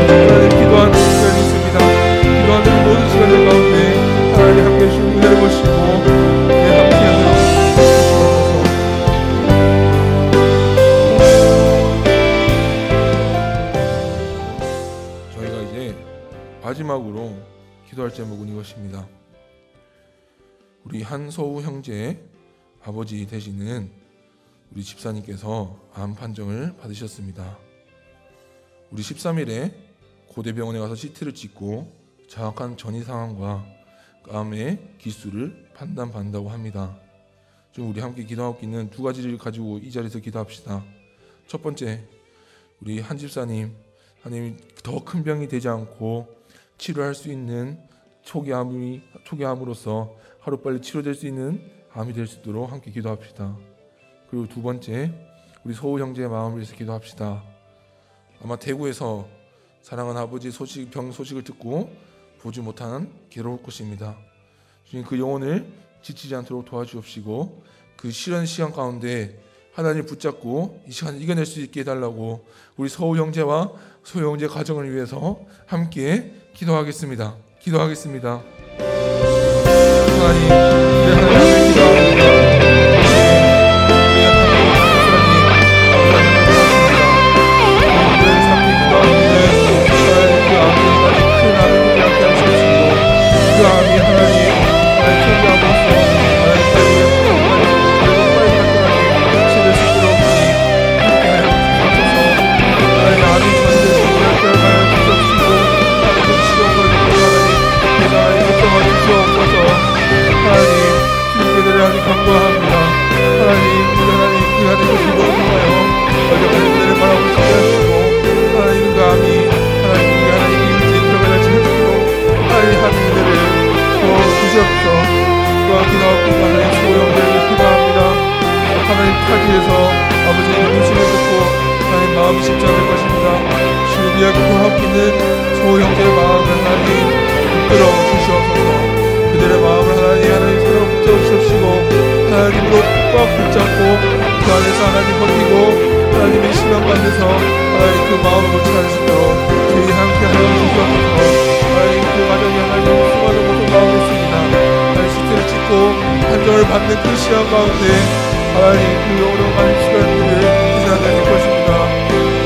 하나님 기도하는 시간이 있습니다. 기도하는 모든 시간들 가운데 하나님 함께 주시는 은혜를 보시고 함께하여 주시옵소서. 저희가 이제 마지막으로 기도할 제목은 이것입니다. 우리 한서우 형제 아버지 되시는 우리 집사님께서 암 판정을 받으셨습니다. 우리 13일에 고대병원에 가서 CT를 찍고 정확한 전이 상황과 암의 기수를 판단받는다고 합니다. 좀 우리 함께 기도하고 있는 두 가지를 가지고 이 자리에서 기도합시다. 첫 번째, 우리 한 집사님 하나님 더 큰 병이 되지 않고 치료할 수 있는 초기암으로서 하루빨리 치료될 수 있는 암이 될 수 있도록 함께 기도합시다. 그리고 두 번째, 우리 소우 형제의 마음을 위해서 기도합시다. 아마 대구에서 사랑하는 아버지 병 소식을 듣고 보지 못하는 괴로울 것입니다. 주님 그 영혼을 지치지 않도록 도와주옵시고 그 시련 시간 가운데 하나님 붙잡고 이 시간 이겨낼 수 있게 해달라고 우리 서우 형제와 소유 형제 가정을 위해서 함께 기도하겠습니다. 기도하겠습니다. 하나님, 우리 하나님 기도합니다. 간구합니다. 하나님, 그 하나님의 기도를 통하여 어려운 은혜를 바라고 있게 하시고 하나님 감히 하나님의 임재 들어가야 하시고 하나님 은혜를 주시옵소서. 또한 기도하고 하나님 소형제에게 기도합니다. 하나님 타지에서 아버지의 음식을 듣고 하나님 마음이 쉽지 않을 것입니다. 주님 이야기 하고 있는 소형제의 마음을 하나님 이끌어 주시옵소서. 그들의 마음을 하나님 서로 붙잡으시옵시고 하나님으로 꽉 붙잡고 그 안에서 하나님 버티고 하나님의 시간 가운데서 하나님 그 마음을 놓지 않을 수 있도록 저희 함께 하여 주시옵소서. 하나님 그 가정이 하나님 수많은 것을 마음에 있습니다. 하나님 시체를 짓고 판정을 받는 그 시간 가운데 하나님 그 어려운 시간들을 지나가야 될 것입니다.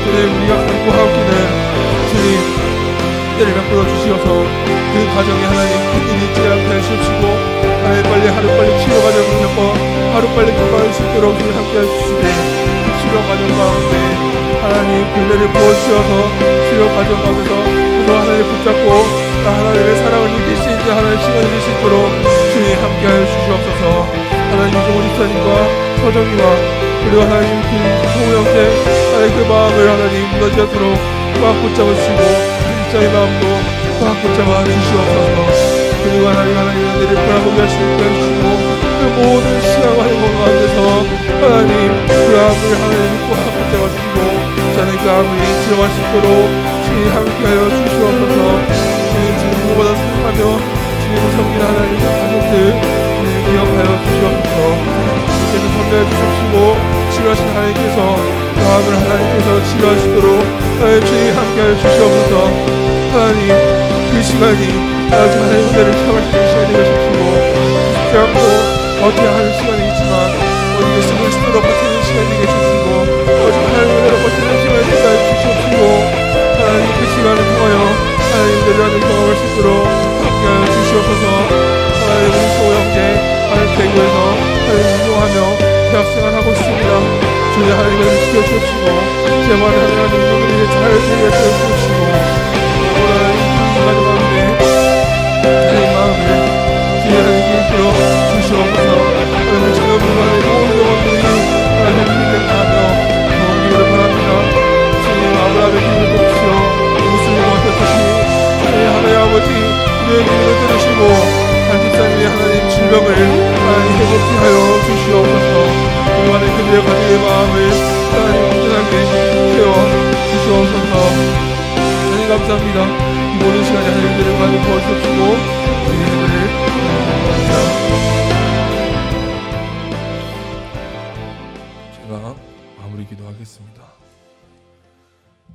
주님 우리가 간구하고 있는 주님 때를 베풀어 주시어서 그 가정에 하나님 큰 일이 있지 않게 하시옵시고 하나님 빨리 하루빨리 치료 과정을 겪어 하루빨리 건강할 수 있도록 주님 함께 해주시되 치료 과정 가운데 하나님 근래를 부어주셔서 치료 과정 가운데서 또 하나님 붙잡고 하나님의 사랑을 느낄 수 있는 하나님 시간을 누릴 수 있도록 주님 함께 하여 주시옵소서. 하나님 유종훈 집사님과 서정이와 그리고 하나님 그 소우형제 하나님 그 마음을 하나님 무너지지 않도록 꽉 붙잡으시고 저희 마음도 꽉 붙잡아 주시옵소서. 그리고 하나님 은혜를 바라보게 하시고 그 모든 시간과 행복 가운데서 하나님 그 암을 하나님 꽉 붙잡아 주시고 저는 그 암이 들어갈 수 있도록 주님 함께하여 주시옵소서. 주님 주님보다 생각하며 주님을 섬기는 하나님 가족들 기억하여 주시옵소서. 주님께서 선배해 주십시고 치료하신 하나님께서 그 암을 하나님께서 치료하시도록 하나님 주님 함께하여 주시옵소서. 하나님 그 시간이 아주 하나님의 은혜를 참을 수 있는 시간이 되시고 쉽지 않고 어떻게 하는 시간이지만 어디에 숨을 쉬도록 버티는 시간이 되시고 오직 하나님의 은혜로 버티는 시간이 되게 주시옵시고 하나님 그 시간을 통하여 하나님 은혜를 하는 경험을 수 있도록 함께하여 주시옵소서. 하나님 우리 소형제 하나님 대구에서 하나님 운동하며 대학생활 하고 있습니다. 주님 하나님을 지켜주시옵시고 제발 하나님 운동들이 잘 되게 해주시옵시고 가져가는데 하나님 마음을 주님 하나님께 이끌어 주시옵소서. 하나님 지금부간의 모든 영혼들이 하나님 기대하며 기도를 바랍니다. 주님 아브라함의 기도를 들으시오 무슬림과 같았듯이 하나님 아버지 우리의 기도를 들으시고 한집사님의 하나님 질병을 하나님 회복케 하여 주시옵소서. 그리고 하나님 그들의 가족의 마음을 하나님 온전하게 채워 주시옵소서. 하나님 감사합니다. 모든 시간에 하나님들을 많이 도와주시고 우리들을 제가 마무리 기도하겠습니다.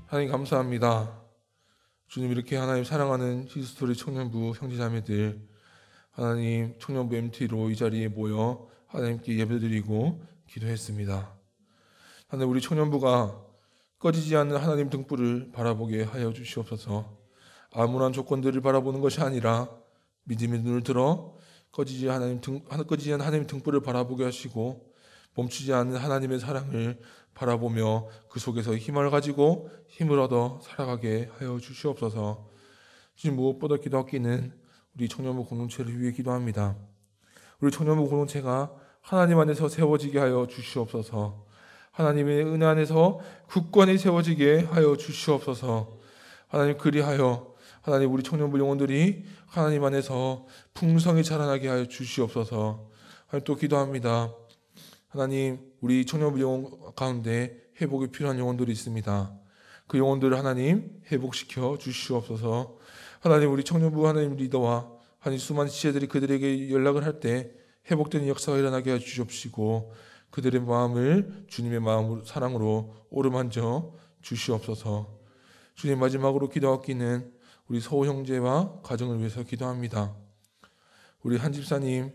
하나님 감사합니다. 주님 이렇게 하나님 사랑하는 히스토리 청년부 형제자매들 하나님 청년부 MT로 이 자리에 모여 하나님께 예배드리고 기도했습니다. 하나님 우리 청년부가 꺼지지 않는 하나님 등불을 바라보게 하여 주시옵소서. 아무런 조건들을 바라보는 것이 아니라 믿음의 눈을 들어 꺼지지 않는 하나님 등불을 바라보게 하시고 멈추지 않는 하나님의 사랑을 바라보며 그 속에서 힘을 가지고 힘을 얻어 살아가게 하여 주시옵소서. 주님 무엇보다 기도하기는 우리 청년부 공동체를 위해 기도합니다. 우리 청년부 공동체가 하나님 안에서 세워지게 하여 주시옵소서. 하나님의 은혜 안에서 굳건히 세워지게 하여 주시옵소서. 하나님 그리하여 하나님 우리 청년부 영혼들이 하나님 안에서 풍성히 자라나게 하여 주시옵소서. 하나님 또 기도합니다. 하나님 우리 청년부 영혼 가운데 회복이 필요한 영혼들이 있습니다. 그 영혼들을 하나님 회복시켜 주시옵소서. 하나님 우리 청년부 하나님 리더와 하나님 수많은 지체들이 그들에게 연락을 할 때 회복되는 역사가 일어나게 해 주시옵시고 그들의 마음을 주님의 마음으로 사랑으로 오르만져 주시옵소서. 주님, 마지막으로 기도하기는 우리 서호 형제와 가정을 위해서 기도합니다. 우리 한 집사님,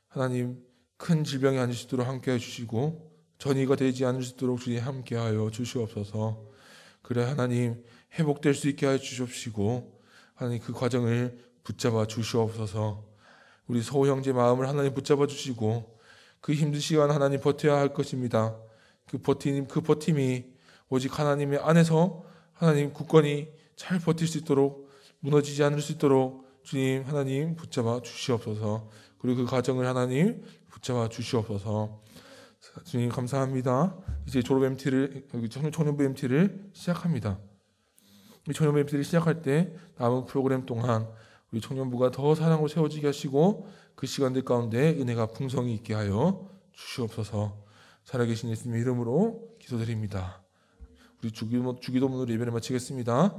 하나님 큰 질병이 안 주시도록 함께해 주시고 전이가 되지 않을 수 있도록 주님 함께하여 주시옵소서. 그래 하나님 회복될 수 있게 하여 주시옵시고 하나님 그 과정을 붙잡아 주시옵소서. 우리 서호 형제 마음을 하나님 붙잡아 주시고 그 힘든 시간 하나님 버텨야 할 것입니다. 그 버팀이 오직 하나님의 안에서 하나님 굳건히 잘 버틸 수 있도록 무너지지 않을 수 있도록 주님 하나님 붙잡아 주시옵소서. 그리고 그 과정을 하나님 붙잡아 주시옵소서. 주님 감사합니다. 이제 졸업 MT를 청년부 MT를 시작합니다. 이 청년부 MT를 시작할 때 남은 프로그램 동안 우리 청년부가 더 사랑으로 세워지게 하시고 그 시간들 가운데 은혜가 풍성히 있게 하여 주시옵소서. 살아계신 예수님의 이름으로 기도드립니다. 우리 주기도문으로 예배를 마치겠습니다.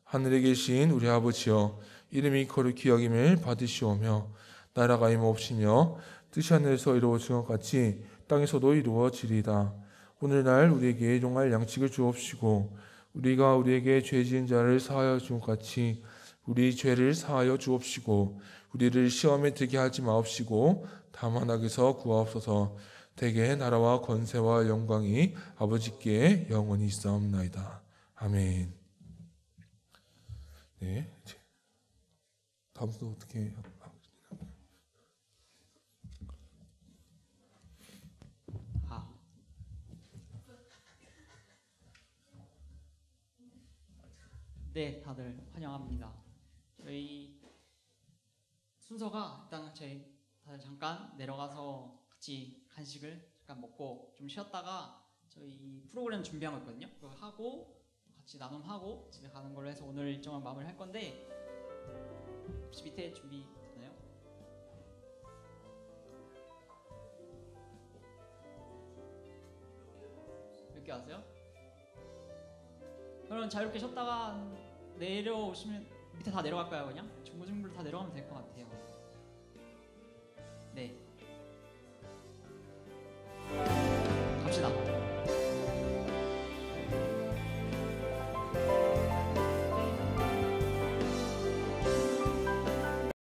하늘에 계신 우리 아버지여, 이름이 거룩히 여김을 받으시오며 나라가 임옵시며 뜻이 하늘에서 이루어진 것 같이 땅에서도 이루어지리이다. 오늘날 우리에게 일용할 양식을 주옵시고 우리가 우리에게 죄 지은 자를 사하여 준 것 같이 우리 죄를 사하여 주옵시고 우리를 시험에 들게 하지 마옵시고 다만 악에서 구하옵소서. 대개 나라와 권세와 영광이 아버지께 영원히 있사옵나이다. 아멘. 네, 다음 또 어떻게 네, 다들 환영합니다. 저희 순서가 일단 저희 다들 잠깐 내려가서 같이 간식을 잠깐 먹고 좀 쉬었다가 저희 프로그램 준비한 거 있거든요. 그거 하고 같이 나눔하고 집에 가는 걸로 해서 오늘 일정을 마무리할 건데 혹시 밑에 준비되나요? 몇 개 아세요? 그럼 자유롭게 쉬었다가 내려오시면 밑에 다 내려갈까요? 그냥? 중부중부로 다 내려가면 될 것 같아요.